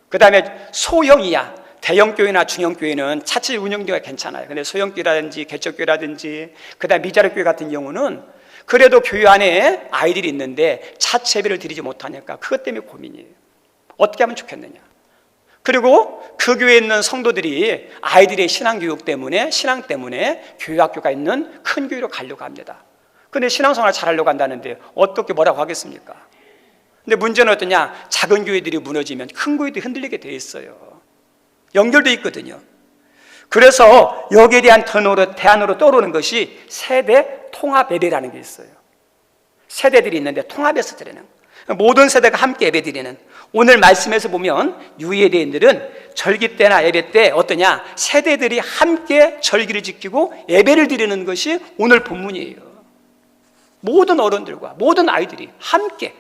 그 다음에 소형 이하, 대형 교회나 중형 교회는 차치 운영되기가 괜찮아요. 근데 소형 교회라든지 개척교회라든지 그다음 미자립 교회 같은 경우는 그래도 교회 안에 아이들이 있는데 차치 예배를 드리지 못하니까 그것 때문에 고민이에요. 어떻게 하면 좋겠느냐. 그리고 그 교회에 있는 성도들이 아이들의 신앙교육 때문에 신앙 때문에 교회학교가 있는 큰 교회로 가려고 합니다. 근데 신앙생활을 잘하려고 한다는데 어떻게 뭐라고 하겠습니까? 근데 문제는 어떠냐? 작은 교회들이 무너지면 큰 교회들이 흔들리게 돼 있어요. 연결돼 있거든요. 그래서 여기에 대한 대안으로 떠오르는 것이 세대 통합 예배라는 게 있어요. 세대들이 있는데 통합해서 드리는, 모든 세대가 함께 예배 드리는. 오늘 말씀에서 보면 유예대인들은 절기 때나 예배 때 어떠냐? 세대들이 함께 절기를 지키고 예배를 드리는 것이 오늘 본문이에요. 모든 어른들과 모든 아이들이 함께.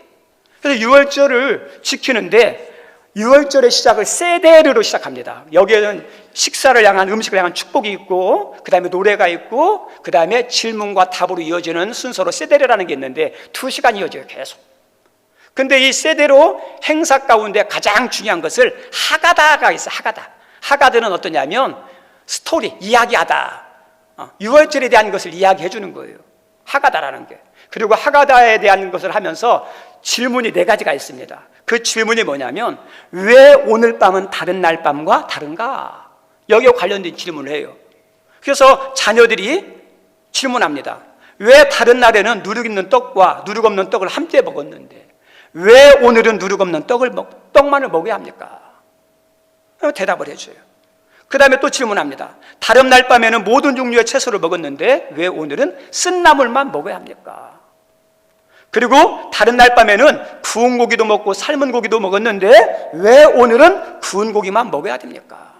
그래서 유월절을 지키는데 유월절의 시작을 세대르로 시작합니다. 여기에는 식사를 향한, 음식을 향한 축복이 있고 그 다음에 노래가 있고 그 다음에 질문과 답으로 이어지는 순서로 세대르라는 게 있는데 2시간 이어져요, 계속. 근데 이 세대로 행사 가운데 가장 중요한 것을 하가다가 있어요. 하가드는 어떠냐면 스토리, 이야기하다. 유월절에 대한 것을 이야기해 주는 거예요, 하가다라는 게. 그리고 하가다에 대한 것을 하면서 질문이 4가지가 있습니다. 그 질문이 뭐냐면 왜 오늘 밤은 다른 날 밤과 다른가? 여기와 관련된 질문을 해요. 그래서 자녀들이 질문합니다. 왜 다른 날에는 누룩 있는 떡과 누룩 없는 떡을 함께 먹었는데 왜 오늘은 누룩 없는 떡만을 먹어야 합니까? 대답을 해줘요. 그 다음에 또 질문합니다. 다른 날 밤에는 모든 종류의 채소를 먹었는데 왜 오늘은 쓴나물만 먹어야 합니까? 그리고 다른 날 밤에는 구운 고기도 먹고 삶은 고기도 먹었는데 왜 오늘은 구운 고기만 먹어야 됩니까?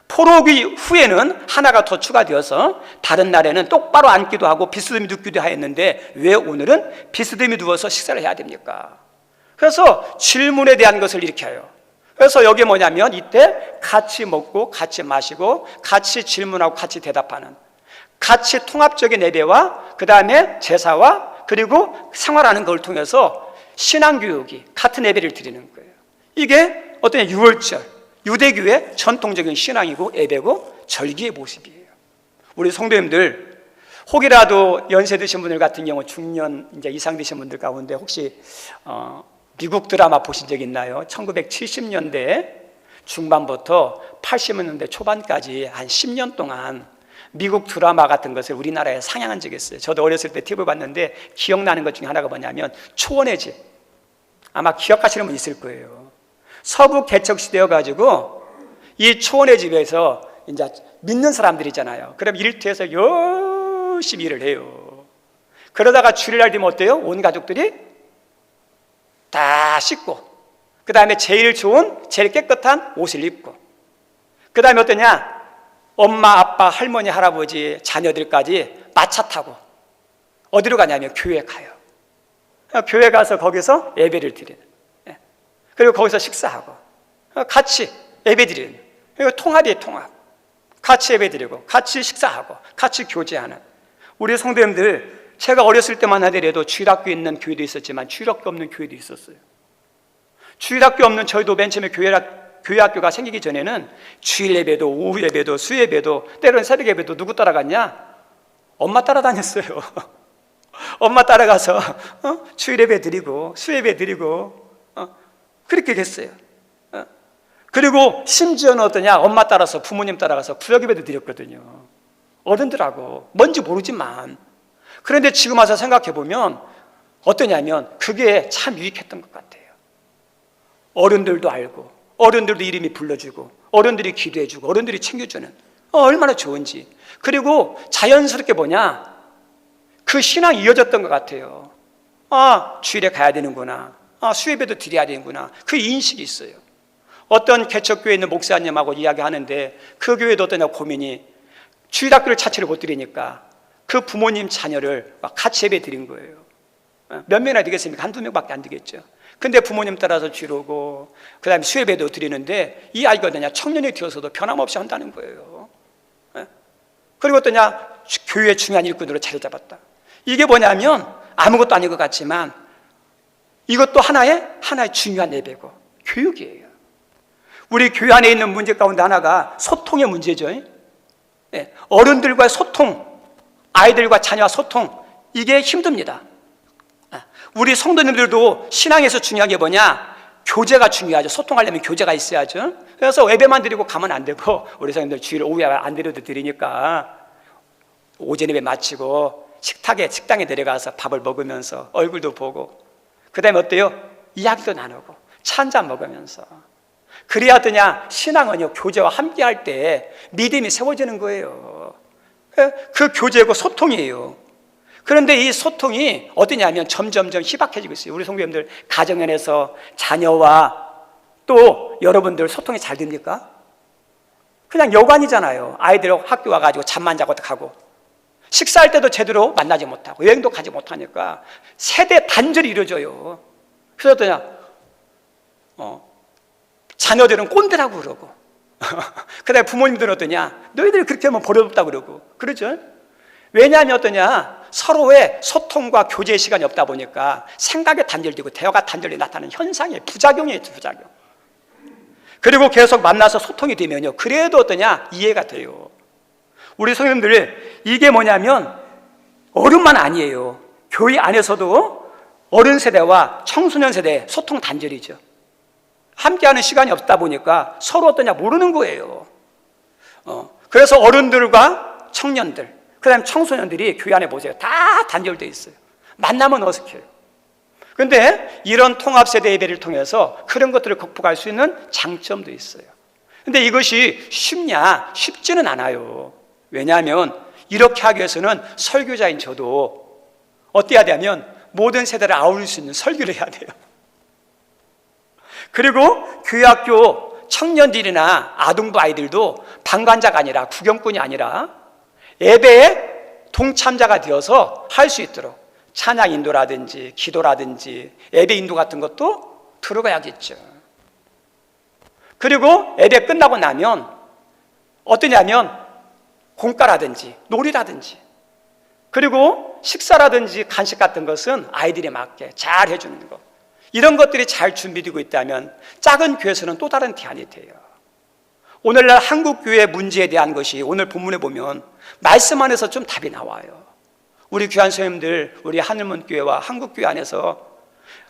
포로기 후에는 하나가 더 추가되어서 다른 날에는 똑바로 앉기도 하고 비스듬히 눕기도 하였는데 왜 오늘은 비스듬히 누워서 식사를 해야 됩니까? 그래서 질문에 대한 것을 이렇게 해요. 그래서 여기 뭐냐면 이때 같이 먹고 같이 마시고 같이 질문하고 같이 대답하는, 같이 통합적인 예배와 그 다음에 제사와 그리고 생활하는 걸 통해서 신앙교육이 같은 예배를 드리는 거예요. 이게 어떤 유월절, 유대교의 전통적인 신앙이고 예배고 절기의 모습이에요. 우리 성도님들 혹이라도 연세 드신 분들 같은 경우 중년 이제 이상 되신 분들 가운데 혹시 미국 드라마 보신 적 있나요? 1970년대 중반부터 80년대 초반까지 한 10년 동안 미국 드라마 같은 것을 우리나라에 상영한 적이 있어요. 저도 어렸을 때 TV를 봤는데 기억나는 것 중에 하나가 뭐냐면 초원의 집. 아마 기억하시는 분 있을 거예요. 서부 개척시대여가지고 이 초원의 집에서 이제 믿는 사람들이잖아요. 그럼 일터에서 열심히 일을 해요. 그러다가 주일날 되면 어때요? 온 가족들이 다 씻고 그 다음에 제일 좋은 제일 깨끗한 옷을 입고 그 다음에 어떠냐? 엄마, 아빠, 할머니, 할아버지, 자녀들까지 마차 타고 어디로 가냐면 교회 가요. 교회 가서 거기서 예배를 드리는, 그리고 거기서 식사하고 같이 예배 드리는, 그리고 통합이에요. 통합. 같이 예배 드리고 같이 식사하고 같이 교제하는. 우리 성도님들, 제가 어렸을 때만 하더라도 주일학교에 있는 교회도 있었지만 주일학교 없는 교회도 있었어요. 주일학교 없는 저희도 맨 처음에 교회 학교가 생기기 전에는 주일 예배도 오후 예배도 수 예배도 때로는 새벽 예배도 누구 따라갔냐? 엄마 따라다녔어요. 엄마 따라가서 주일 예배 드리고 수 예배 드리고 그렇게 됐어요. 그리고 심지어는 어떠냐? 엄마 따라서 부모님 따라가서 구역 예배도 드렸거든요. 어른들하고 뭔지 모르지만. 그런데 지금 와서 생각해 보면 어떠냐면 그게 참 유익했던 것 같아요. 어른들도 알고 어른들도 이름이 불러주고 어른들이 기도해주고 어른들이 챙겨주는, 얼마나 좋은지. 그리고 자연스럽게 뭐냐, 그 신앙이 이어졌던 것 같아요. 주일에 가야 되는구나, 수예배도 드려야 되는구나, 그 인식이 있어요. 어떤 개척교회에 있는 목사님하고 이야기하는데 그 교회도 어떠냐 고민이, 주일학교를 자체를 못 드리니까 그 부모님 자녀를 같이 예배 드린 거예요. 몇 명이나 되겠습니까? 한두 명밖에 안 되겠죠. 근데 부모님 따라서 주일 오고 그 다음에 수예배도 드리는데 이 아이가 어떠냐, 청년이 되어서도 변함없이 한다는 거예요. 그리고 어떠냐, 교회의 중요한 일꾼으로 자리 잡았다. 이게 뭐냐면 아무것도 아닌 것 같지만 이것도 하나의 중요한 예배고 교육이에요. 우리 교회 안에 있는 문제 가운데 하나가 소통의 문제죠. 예, 어른들과의 소통, 아이들과 자녀와 소통, 이게 힘듭니다. 우리 성도님들도 신앙에서 중요한 게 뭐냐? 교제가 중요하죠. 소통하려면 교제가 있어야죠. 그래서 예배만 드리고 가면 안 되고, 우리 성도님들 주일 오후에 안 드려도 드리니까 오전 예배 마치고 식당에 내려가서 밥을 먹으면서 얼굴도 보고, 그 다음에 어때요? 이야기도 나누고 차 한잔 먹으면서, 그래야 어떠냐? 신앙은요, 교제와 함께 할 때 믿음이 세워지는 거예요. 그 교제고 소통이에요. 그런데 이 소통이 어떠냐면 점점점 희박해지고 있어요. 우리 성도님들 가정연에서 자녀와 또 여러분들 소통이 잘 됩니까? 그냥 여관이잖아요. 아이들 학교 와가지고 잠만 자고 가고, 식사할 때도 제대로 만나지 못하고 여행도 가지 못하니까 세대 단절이 이루어져요. 그래서 어떠냐? 자녀들은 꼰대라고 그러고 그 다음에 부모님들은 어떠냐? 너희들이 그렇게 하면 버릇없다고 그러고 그러죠? 왜냐하면 어떠냐? 서로의 소통과 교제의 시간이 없다 보니까 생각이 단절되고 대화가 단절이 나타나는 현상의 부작용이에요. 부작용. 그리고 계속 만나서 소통이 되면요, 그래도 어떠냐? 이해가 돼요. 우리 성도님들, 이게 뭐냐면 어른만 아니에요. 교회 안에서도 어른 세대와 청소년 세대의 소통 단절이죠. 함께하는 시간이 없다 보니까 서로 어떠냐 모르는 거예요. 그래서 어른들과 청년들, 그 다음에 청소년들이 교회 안에 보세요. 다 단절되어 있어요. 만나면 어색해요. 그런데 이런 통합세대 예배를 통해서 그런 것들을 극복할 수 있는 장점도 있어요. 그런데 이것이 쉽냐? 쉽지는 않아요. 왜냐하면 이렇게 하기 위해서는 설교자인 저도 어때야 되냐면 모든 세대를 아우를 수 있는 설교를 해야 돼요. 그리고 교회학교 청년들이나 아동부 아이들도 방관자가 아니라 구경꾼이 아니라 예배에 동참자가 되어서 할 수 있도록 찬양 인도라든지 기도라든지 예배 인도 같은 것도 들어가야겠죠. 그리고 예배 끝나고 나면 어떠냐면 공과라든지 놀이라든지 그리고 식사라든지 간식 같은 것은 아이들이 맞게 잘 해주는 것, 이런 것들이 잘 준비되고 있다면 작은 교회에서는 또 다른 대안이 돼요. 오늘날 한국교회 문제에 대한 것이 오늘 본문에 보면 말씀 안에서 좀 답이 나와요. 우리 귀한 선생님들, 우리 하늘문교회와 한국교회 안에서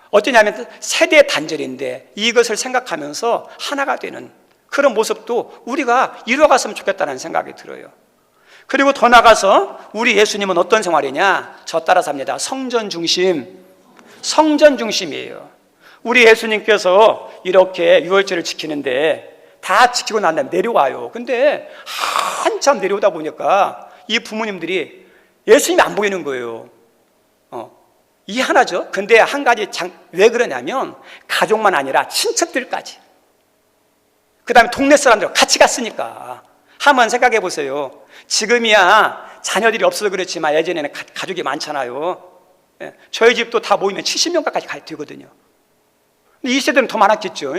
어떠냐면 세대 단절인데 이것을 생각하면서 하나가 되는 그런 모습도 우리가 이뤄갔으면 좋겠다는 생각이 들어요. 그리고 더 나가서 우리 예수님은 어떤 생활이냐? 저 따라 삽니다. 성전 중심이에요. 우리 예수님께서 이렇게 유월절을 지키는데 다 지키고 난 다음에 내려와요. 근데 한참 내려오다 보니까 이 부모님들이 예수님이 안 보이는 거예요. 이해하죠? 근데 한 가지 왜 그러냐면 가족만 아니라 친척들까지, 그 다음에 동네 사람들 같이 갔으니까. 한번 생각해 보세요. 지금이야 자녀들이 없어서 그렇지만 예전에는 가족이 많잖아요. 저희 집도 다 모이면 70명 가까이 되거든요. 이 세대는 더 많았겠죠.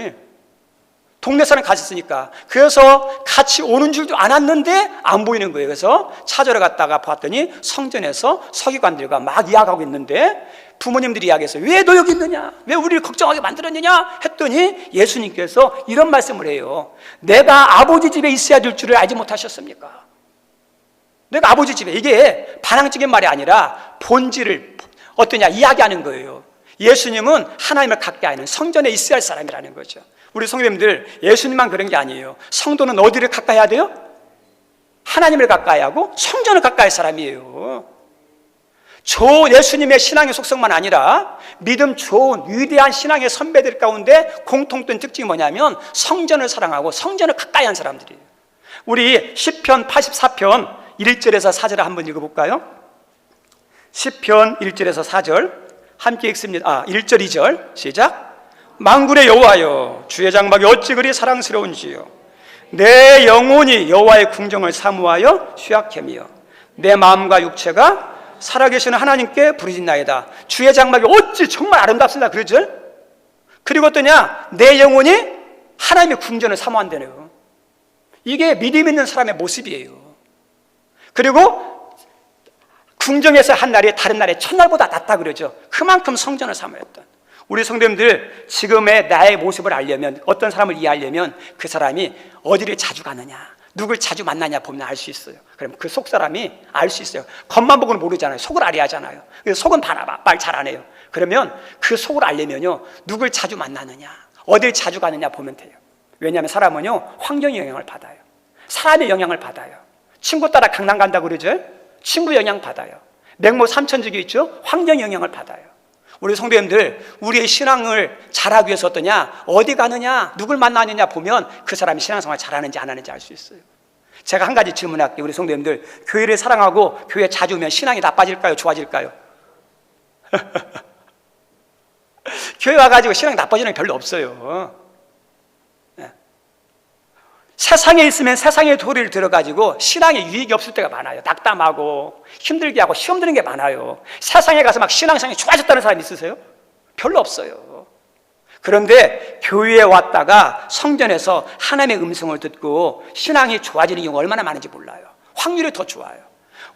동네 사람 같이 있으니까. 그래서 같이 오는 줄도 알았는데 안 보이는 거예요. 그래서 찾으러 갔다가 봤더니 성전에서 서기관들과 막 이야기하고 있는데 부모님들이 이야기했어요. 왜 너 여기 있느냐? 왜 우리를 걱정하게 만들었느냐? 했더니 예수님께서 이런 말씀을 해요. 내가 아버지 집에 있어야 될 줄을 알지 못하셨습니까? 내가 아버지 집에, 이게 반항적인 말이 아니라 본질을 어떠냐 이야기하는 거예요. 예수님은 하나님을 가까이 하는 성전에 있어야 할 사람이라는 거죠. 우리 성도님들, 예수님만 그런 게 아니에요. 성도는 어디를 가까이 해야 돼요? 하나님을 가까이 하고 성전을 가까이 할 사람이에요. 좋은 예수님의 신앙의 속성만 아니라 믿음 좋은 위대한 신앙의 선배들 가운데 공통된 특징이 뭐냐면 성전을 사랑하고 성전을 가까이 한 사람들이에요. 우리 시편 84편 1절에서 4절을 한번 읽어볼까요? 시편 1절에서 4절 함께 읽습니다. 1절 2절 시작. 만군의 여호와여, 주의 장막이 어찌 그리 사랑스러운지요. 내 영혼이 여호와의 궁정을 사모하여 쉬약하며 내 마음과 육체가 살아계시는 하나님께 부르짖나이다. 주의 장막이 어찌 정말 아름답습니다. 그러죠? 그리고 어떠냐? 내 영혼이 하나님의 궁전을 사모한다네요. 이게 믿음 있는 사람의 모습이에요. 그리고 궁정에서 한 날이 다른 날의 첫날보다 낫다 그러죠. 그만큼 성전을 사모했던. 우리 성도님들 지금의 나의 모습을 알려면, 어떤 사람을 이해하려면 그 사람이 어디를 자주 가느냐, 누굴 자주 만나냐 보면 알 수 있어요. 그럼 그 속 사람이 알 수 있어요. 겉만 보고는 모르잖아요. 속을 알아야 하잖아요. 그래서 속은 말 잘 안 해요. 그러면 그 속을 알려면요, 누굴 자주 만나느냐, 어딜 자주 가느냐 보면 돼요. 왜냐하면 사람은요, 환경의 영향을 받아요. 사람의 영향을 받아요. 친구 따라 강남 간다고 그러죠? 친구 영향 받아요. 맹모 삼천지교 있죠? 환경 영향을 받아요. 우리 성도님들, 우리의 신앙을 잘하기 위해서 어떠냐, 어디 가느냐, 누굴 만나느냐 보면 그 사람이 신앙생활 잘하는지 안 하는지 알 수 있어요. 제가 한 가지 질문할게요. 우리 성도님들, 교회를 사랑하고 교회 자주 오면 신앙이 나빠질까요, 좋아질까요? 교회 와가지고 신앙이 나빠지는 게 별로 없어요. 세상에 있으면 세상의 도리를 들어가지고 신앙에 유익이 없을 때가 많아요. 낙담하고 힘들게 하고 시험 드는 게 많아요. 세상에 가서 막 신앙생활이 좋아졌다는 사람이 있으세요? 별로 없어요. 그런데 교회에 왔다가 성전에서 하나님의 음성을 듣고 신앙이 좋아지는 경우가 얼마나 많은지 몰라요. 확률이 더 좋아요.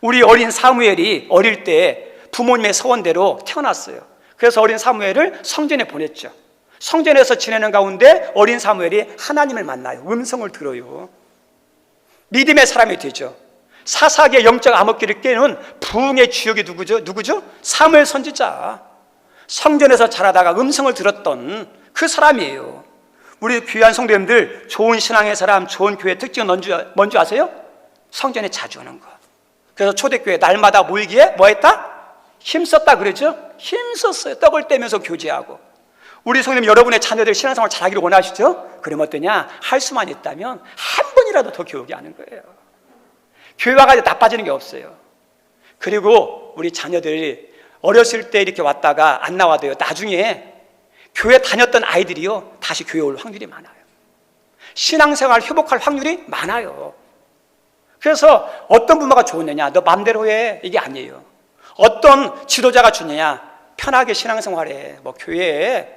우리 어린 사무엘이 어릴 때 부모님의 서원대로 태어났어요. 그래서 어린 사무엘을 성전에 보냈죠. 성전에서 지내는 가운데 어린 사무엘이 하나님을 만나요. 음성을 들어요. 믿음의 사람이 되죠. 사사기의 영적 암흑기를 깨는 부흥의 주역이 누구죠? 사무엘 선지자. 성전에서 자라다가 음성을 들었던 그 사람이에요. 우리 귀한 성도님들, 좋은 신앙의 사람, 좋은 교회 특징은 뭔지 아세요? 성전에 자주 오는 것. 그래서 초대교회 날마다 모이기에 뭐 했다? 힘썼다 그러죠? 힘썼어요. 떡을 떼면서 교제하고. 우리 성도님, 여러분의 자녀들 신앙생활 잘하기를 원하시죠? 그럼 어떠냐? 할 수만 있다면 한 번이라도 더 교육이 하는 거예요. 교회 와가지고 나빠지는 게 없어요. 그리고 우리 자녀들이 어렸을 때 이렇게 왔다가 안 나와도요, 나중에 교회 다녔던 아이들이요, 다시 교회 올 확률이 많아요. 신앙생활 회복할 확률이 많아요. 그래서 어떤 부모가 좋으느냐, 너 맘대로 해, 이게 아니에요. 어떤 지도자가 주느냐, 편하게 신앙생활해. 뭐 교회에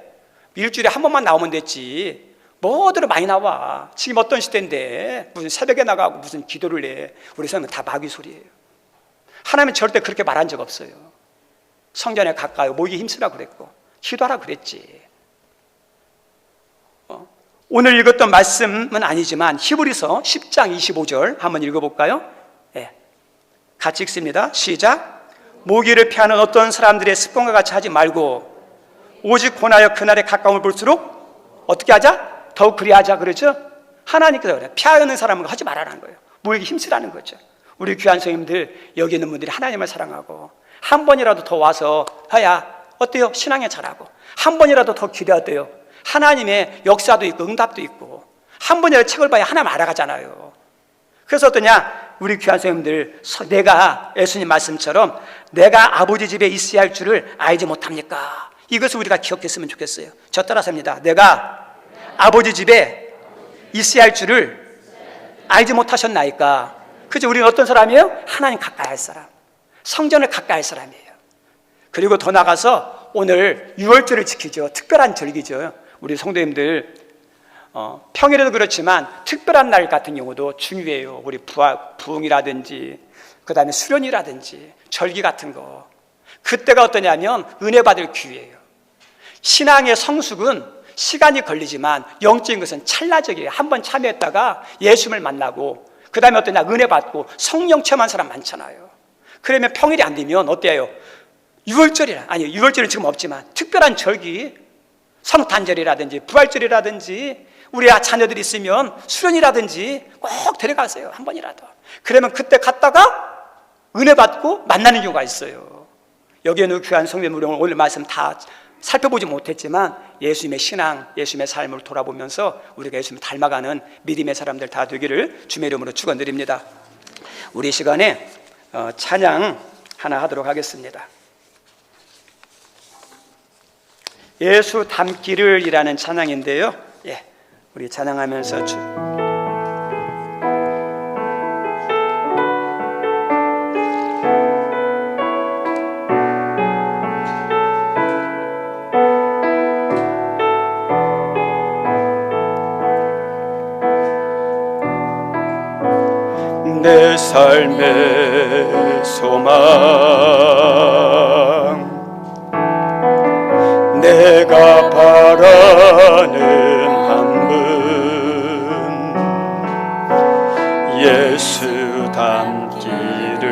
일주일에 한 번만 나오면 됐지, 뭐들을 많이 나와. 지금 어떤 시대인데 무슨 새벽에 나가고 무슨 기도를 해. 우리 사람은 다 마귀 소리예요. 하나님은 절대 그렇게 말한 적 없어요. 성전에 가까이 모이기 힘쓰라 그랬고 기도하라 그랬지. 오늘 읽었던 말씀은 아니지만 히브리서 10장 25절 한번 읽어볼까요? 네. 같이 읽습니다. 시작. 모기를 피하는 어떤 사람들의 습관과 같이 하지 말고 오직 권하여 그날의 가까움을 볼수록 어떻게 하자? 더욱 그리하자 그러죠? 하나님께서 그래요. 피하는 사람은 하지 말라는 거예요. 모이기 힘쓰라는 거죠. 우리 귀한 성님들, 여기 있는 분들이 하나님을 사랑하고 한 번이라도 더 와서 해야 어때요? 신앙에 잘하고 한 번이라도 더 기대어때요? 하나님의 역사도 있고 응답도 있고 한 번이라도 책을 봐야 하나님 알아가잖아요. 그래서 어떠냐? 우리 귀한 성님들, 내가 예수님 말씀처럼 내가 아버지 집에 있어야 할 줄을 알지 못합니까? 이것을 우리가 기억했으면 좋겠어요. 저 따라서 합니다. 내가 아버지 집에 있어야 할 줄을 알지 못하셨나이까? 그죠? 우리는 어떤 사람이에요? 하나님 가까이 할 사람, 성전을 가까이 할 사람이에요. 그리고 더 나가서 오늘 유월절을 지키죠. 특별한 절기죠. 우리 성도님들, 평일에도 그렇지만 특별한 날 같은 경우도 중요해요. 우리 부흥이라든지 그 다음에 수련이라든지 절기 같은 거, 그때가 어떠냐면 은혜 받을 기회예요. 신앙의 성숙은 시간이 걸리지만 영적인 것은 찰나적이에요. 한번 참여했다가 예수님을 만나고 그 다음에 어떠냐? 은혜 받고 성령 체험한 사람 많잖아요. 그러면 평일이 안 되면 어때요? 유월절은 지금 없지만 특별한 절기, 성탄절이라든지 부활절이라든지 우리 자녀들이 있으면 수련이라든지 꼭 데려가세요. 한 번이라도. 그러면 그때 갔다가 은혜 받고 만나는 경우가 있어요. 여기에는 귀한 성도님, 우리 오늘 말씀 다 살펴보지 못했지만 예수님의 신앙, 예수님의 삶을 돌아보면서 우리가 예수님을 닮아가는 믿음의 사람들 다 되기를 주의 이름으로 축원드립니다. 우리 시간에 찬양 하나 하도록 하겠습니다. 예수 닮기를 이라는 찬양인데요. 예, 우리 찬양하면서 내 삶의 소망, 내가
한 분 예수 닮기를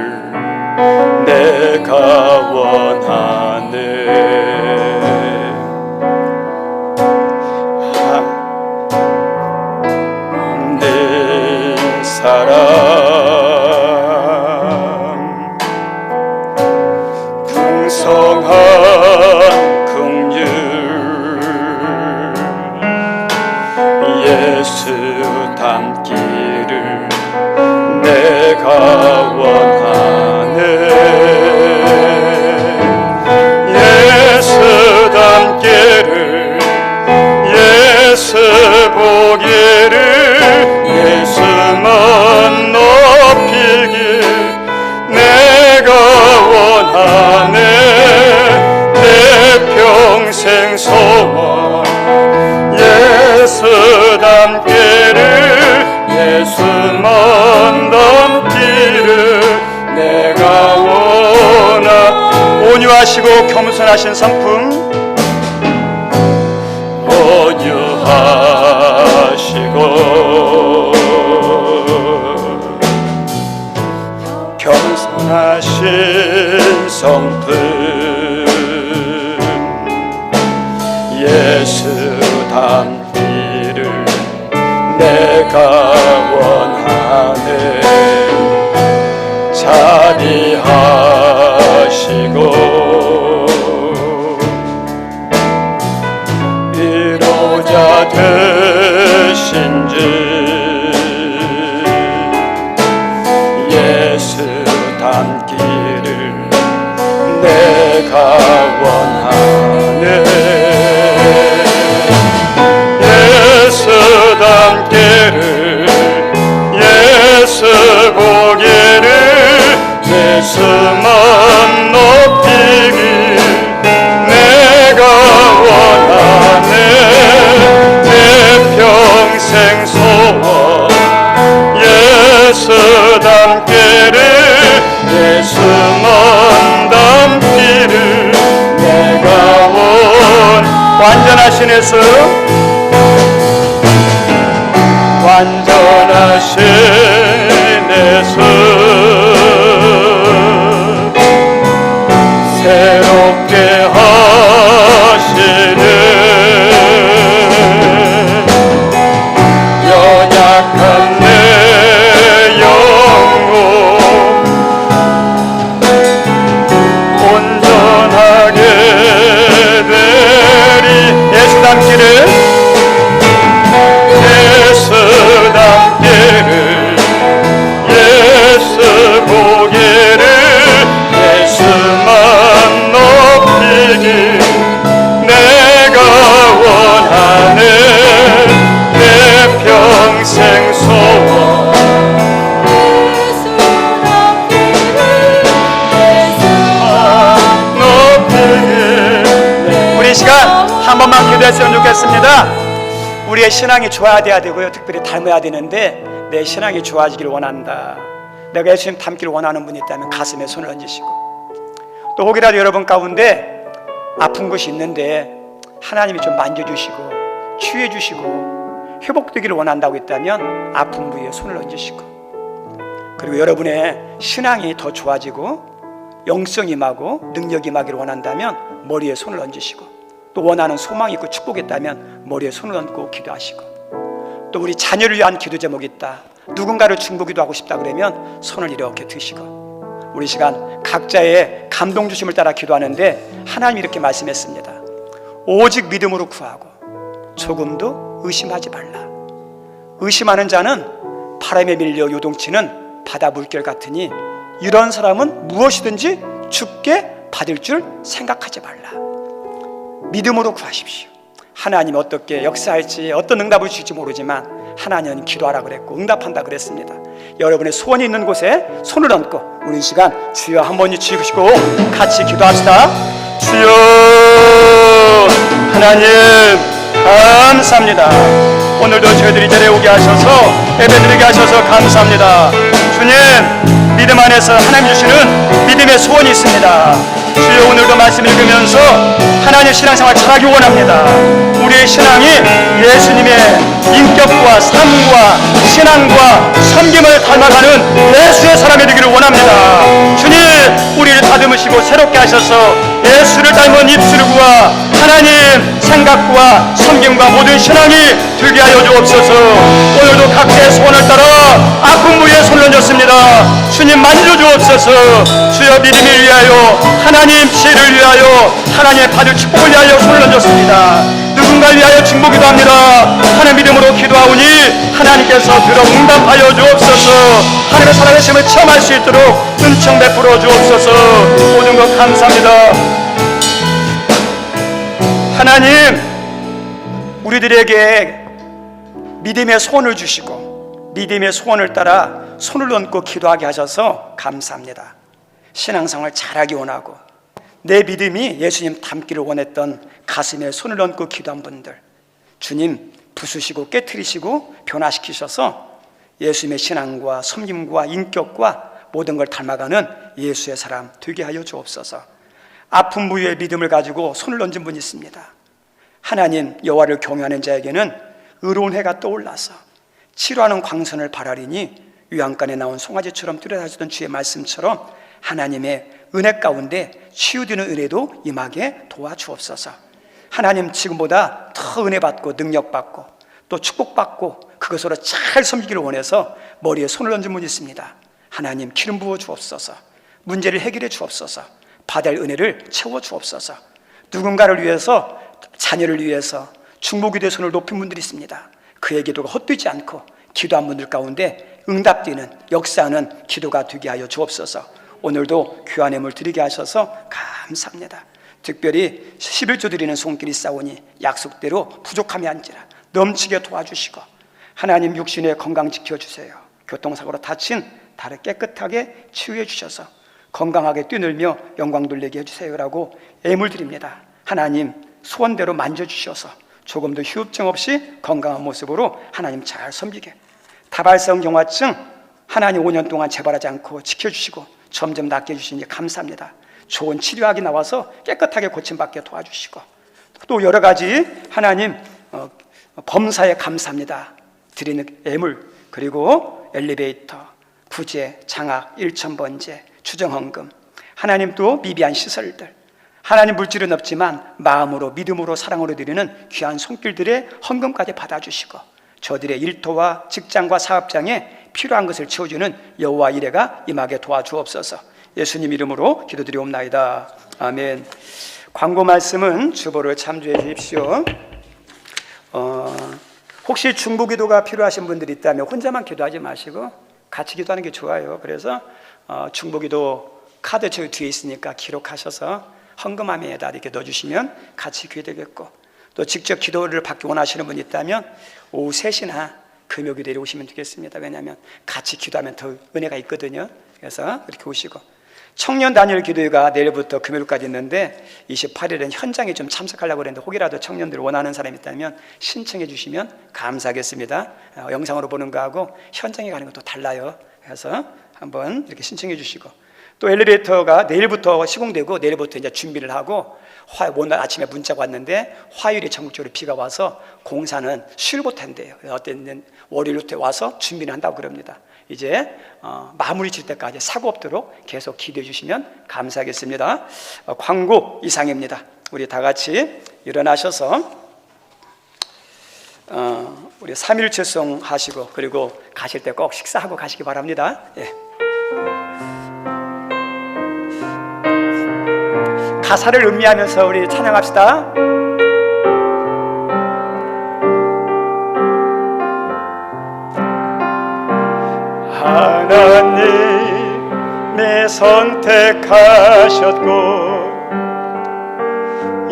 내가 원하네. 내 사랑 풍성한 긍휼 예수 닮기를 내가 원하네. 예수 닮기를 예수 보기를 예수만 높이길 내가 원하네. 내 평생 소원 예수 닮기를 예수만 닮기를 내가 원하. 온유하시고 겸손하신 성품 온유하시고 겸손하신 성품 예수 닮기를 내가 원하네. 자비하시고 위로자 되신지 예수 닮기를 내가 원하네. 예수 닮기를 예수 보기를 예수만 높이길 내가 원하네. 내 평생 소원 예수 닮기를 예수만 닮기를 내가 완전하신 예수 완전하신 예수 새롭게 하시는 연약한 내 영혼 온전하게 되리. 예수 닮기를 예수 닮기를 예수 보기를 예수만 높이길 내가 원하네. 내 평생 소원 높이길. 우리 시간 한 번만 기도했으면 좋겠습니다. 우리의 신앙이 좋아야 되고요, 특별히 닮아야 되는데 내 신앙이 좋아지기를 원한다. 내가 예수님 닮기를 원하는 분이 있다면 가슴에 손을 얹으시고, 또 혹이라도 여러분 가운데 아픈 것이 있는데 하나님이 좀 만져주시고 치유해주시고 회복되기를 원한다고 있다면 아픈 부위에 손을 얹으시고, 그리고 여러분의 신앙이 더 좋아지고 영성이 임하고 능력이 임하기를 원한다면 머리에 손을 얹으시고, 또 원하는 소망이 있고 축복이 있다면 머리에 손을 얹고 기도하시고, 또 우리 자녀를 위한 기도 제목이 있다, 누군가를 중보기도 하고 싶다 그러면 손을 이렇게 드시고, 우리 시간 각자의 감동 주심을 따라 기도하는데 하나님이 이렇게 말씀했습니다. 오직 믿음으로 구하고 조금도 의심하지 말라. 의심하는 자는 바람에 밀려 요동치는 바다 물결 같으니 이런 사람은 무엇이든지 죽게 받을 줄 생각하지 말라. 믿음으로 구하십시오. 하나님이 어떻게 역사할지 어떤 응답을 주실지 모르지만 하나님은 기도하라 그랬고 응답한다 그랬습니다. 여러분의 소원이 있는 곳에 손을 얹고 우리 이 시간 주여 한 번 치우시고 같이 기도합시다. 주여 하나님 감사합니다. 오늘도 저희들이 이 자리에 오게 하셔서 예배드리게 하셔서 감사합니다. 주님, 믿음 안에서 하나님 주시는 믿음의 소원이 있습니다.
주여, 오늘도 말씀 읽으면서 하나님의 신앙생활 잘하기 원합니다. 우리의 신앙이 예수님의 인격과 삶과 신앙과 섬김을 닮아가는 예수의 사람이 되기를 원합니다. 주님, 우리를 다듬으시고 새롭게 하셔서 예수를 닮은 입술과 하나님 생각과 섬김과 모든 신앙이 들게 하여 주옵소서. 오늘도 각자의 소원을 따라 아픈 부위에 손을 얹었습니다. 주님, 만져 주옵소서. 주여, 믿음을 위하여, 하나님 지혜를 위하여, 하나님의 받을 축복을 위하여 손을 얹었습니다. 누군가를 위하여 중보기도 합니다. 하나님 믿음으로 기도하오니 하나님께서 들어 응답하여 주옵소서. 하나님의 살아계심을 체험할 수 있도록 은총 베풀어 주옵소서. 모든 것 감사합니다. 하나님, 우리들에게 믿음의 소원을 주시고 믿음의 소원을 따라 손을 얹고 기도하게 하셔서 감사합니다. 신앙생활 잘하기 원하고 내 믿음이 예수님 닮기를 원했던 가슴에 손을 얹고 기도한 분들, 주님 부수시고 깨트리시고 변화시키셔서 예수님의 신앙과 섬김과 인격과 모든 걸 닮아가는 예수의 사람 되게 하여 주옵소서. 아픈 부위에 믿음을 가지고 손을 얹은 분이 있습니다. 하나님 여호와를 경외하는 자에게는 의로운 해가 떠올라서 치료하는 광선을 바라리니 유황간에 나온 송아지처럼 뚜렷하시던 주의 말씀처럼 하나님의 은혜 가운데 치유되는 은혜도 임하게 도와주옵소서. 하나님, 지금보다 더 은혜 받고 능력 받고 또 축복받고 그것으로 잘 섬기기를 원해서 머리에 손을 얹은 분이 있습니다. 하나님, 기름 부어 주옵소서. 문제를 해결해 주옵소서. 받을 은혜를 채워 주옵소서. 누군가를 위해서, 자녀를 위해서 중보기도의 손을 높인 분들이 있습니다. 그의 기도가 헛되지 않고 기도한 분들 가운데 응답되는 역사하는 기도가 되게 하여 주옵소서. 오늘도 귀한 예물 드리게 하셔서 감사합니다. 특별히 11조 드리는 손길이 싸우니 약속대로 부족함이 아니라 넘치게 도와주시고 하나님 육신의 건강 지켜주세요. 교통사고로 다친 다리 깨끗하게 치유해 주셔서 건강하게 뛰놀며 영광 돌리게 해주세요라고 예물 드립니다. 하나님 소원대로 만져주셔서 조금도 휴업증 없이 건강한 모습으로 하나님 잘 섬기게, 다발성 경화증 하나님 5년 동안 재발하지 않고 지켜주시고 점점 낫게 해주시니 감사합니다. 좋은 치료약이 나와서 깨끗하게 고침받게 도와주시고 또 여러 가지 하나님 범사에 감사합니다 드리는 예물, 그리고 엘리베이터, 부재, 장학, 1,000번제, 추정헌금, 하나님 또 미비한 시설들, 하나님 물질은 없지만 마음으로 믿음으로 사랑으로 드리는 귀한 손길들의 헌금까지 받아주시고 저들의 일터와 직장과 사업장에 필요한 것을 채워주는 여호와 이레가 임하게 도와주옵소서. 예수님 이름으로 기도드리옵나이다. 아멘. 광고 말씀은 주보를 참조해 주십시오. 혹시 중보기도가 필요하신 분들이 있다면 혼자만 기도하지 마시고 같이 기도하는 게 좋아요. 그래서 중보기도 카드 저기 뒤에 있으니까 기록하셔서 헌금함에다 이렇게 넣어주시면 같이 기도되겠고, 또 직접 기도를 받기 원하시는 분이 있다면 오후 3시나 금요기도에 오시면 되겠습니다. 왜냐하면 같이 기도하면 더 은혜가 있거든요. 그래서 이렇게 오시고, 청년 단일 기도회가 내일부터 금요일까지 있는데 28일은 현장에 좀 참석하려고 그랬는데 혹이라도 청년들 원하는 사람이 있다면 신청해 주시면 감사하겠습니다. 영상으로 보는 거하고 현장에 가는 것도 달라요. 그래서 한번 이렇게 신청해 주시고, 또 엘리베이터가 내일부터 시공되고 내일부터 이제 준비를 하고, 오늘 아침에 문자가 왔는데 화요일에 전국적으로 비가 와서 공사는 수요일 못 한대요. 어떤 월요일부터 와서 준비를 한다고 그럽니다. 이제 마무리 질 때까지 사고 없도록 계속 기도해 주시면 감사하겠습니다. 광고 이상입니다. 우리 다 같이 일어나셔서 우리 3.1초송 하시고, 그리고 가실 때 꼭 식사하고 가시기 바랍니다. 예. 가사를 음미하면서 우리 찬양합시다. 하나님이 선택하셨고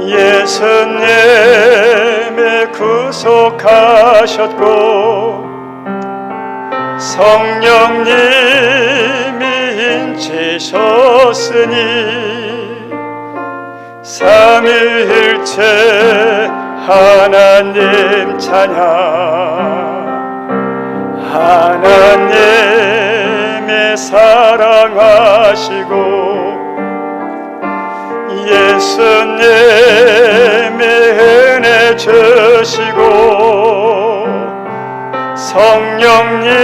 예수님이 구속하셨고 성령님이 인치셨으니 삼위일체 하나님 찬양. 하나님이 사랑하시고 예수님이 은혜 주시고 성령님이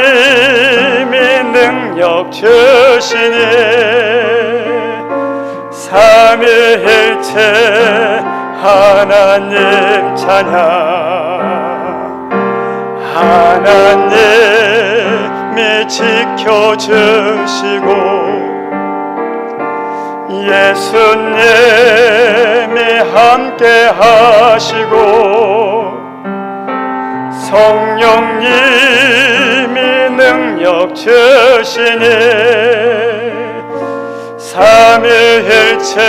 능력 주시니 삼위일체 하나님 찬양 하나님이 지켜주시고 예수님이 함께 하시고 성령님이 능력 주시니 삼위일체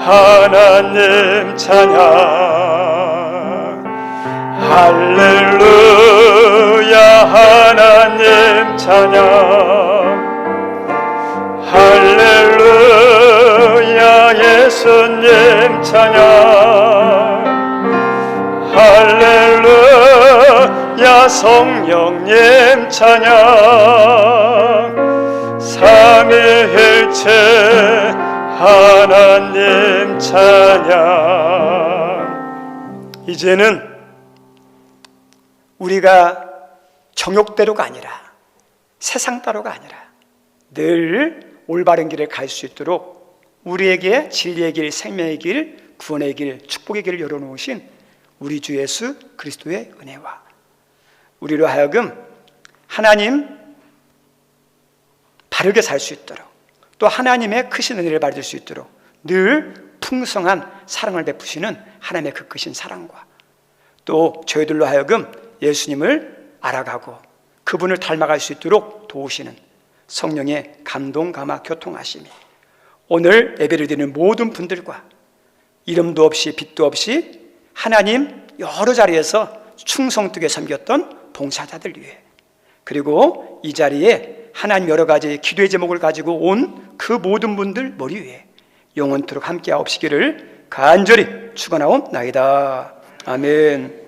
하나님 찬양 할렐루야 하나님 찬양 할렐루야 예수님 찬양 할렐루야 성령님 찬양 삼위일체 하나님 찬양. 이제는 우리가 정욕대로가 아니라 세상 따로가 아니라 늘 올바른 길을 갈 수 있도록 우리에게 진리의 길, 생명의 길, 구원의 길, 축복의 길을 열어놓으신 우리 주 예수 그리스도의 은혜와 우리로 하여금 하나님 바르게 살 수 있도록 또 하나님의 크신 은혜를 받을 수 있도록 늘 풍성한 사랑을 베푸시는 하나님의 그 크신 사랑과 또 저희들로 하여금 예수님을 알아가고 그분을 닮아갈 수 있도록 도우시는 성령의 감동, 감화, 교통하심이 오늘 예배를 드리는 모든 분들과 이름도 없이 빛도 없이 하나님 여러 자리에서 충성되게 섬겼던 봉사자들 위해 그리고 이 자리에 하나님 여러 가지 기도의 제목을 가지고 온 그 모든 분들 머리 위에 영원토록 함께 하옵시기를 간절히 축원하옵나이다. 아멘.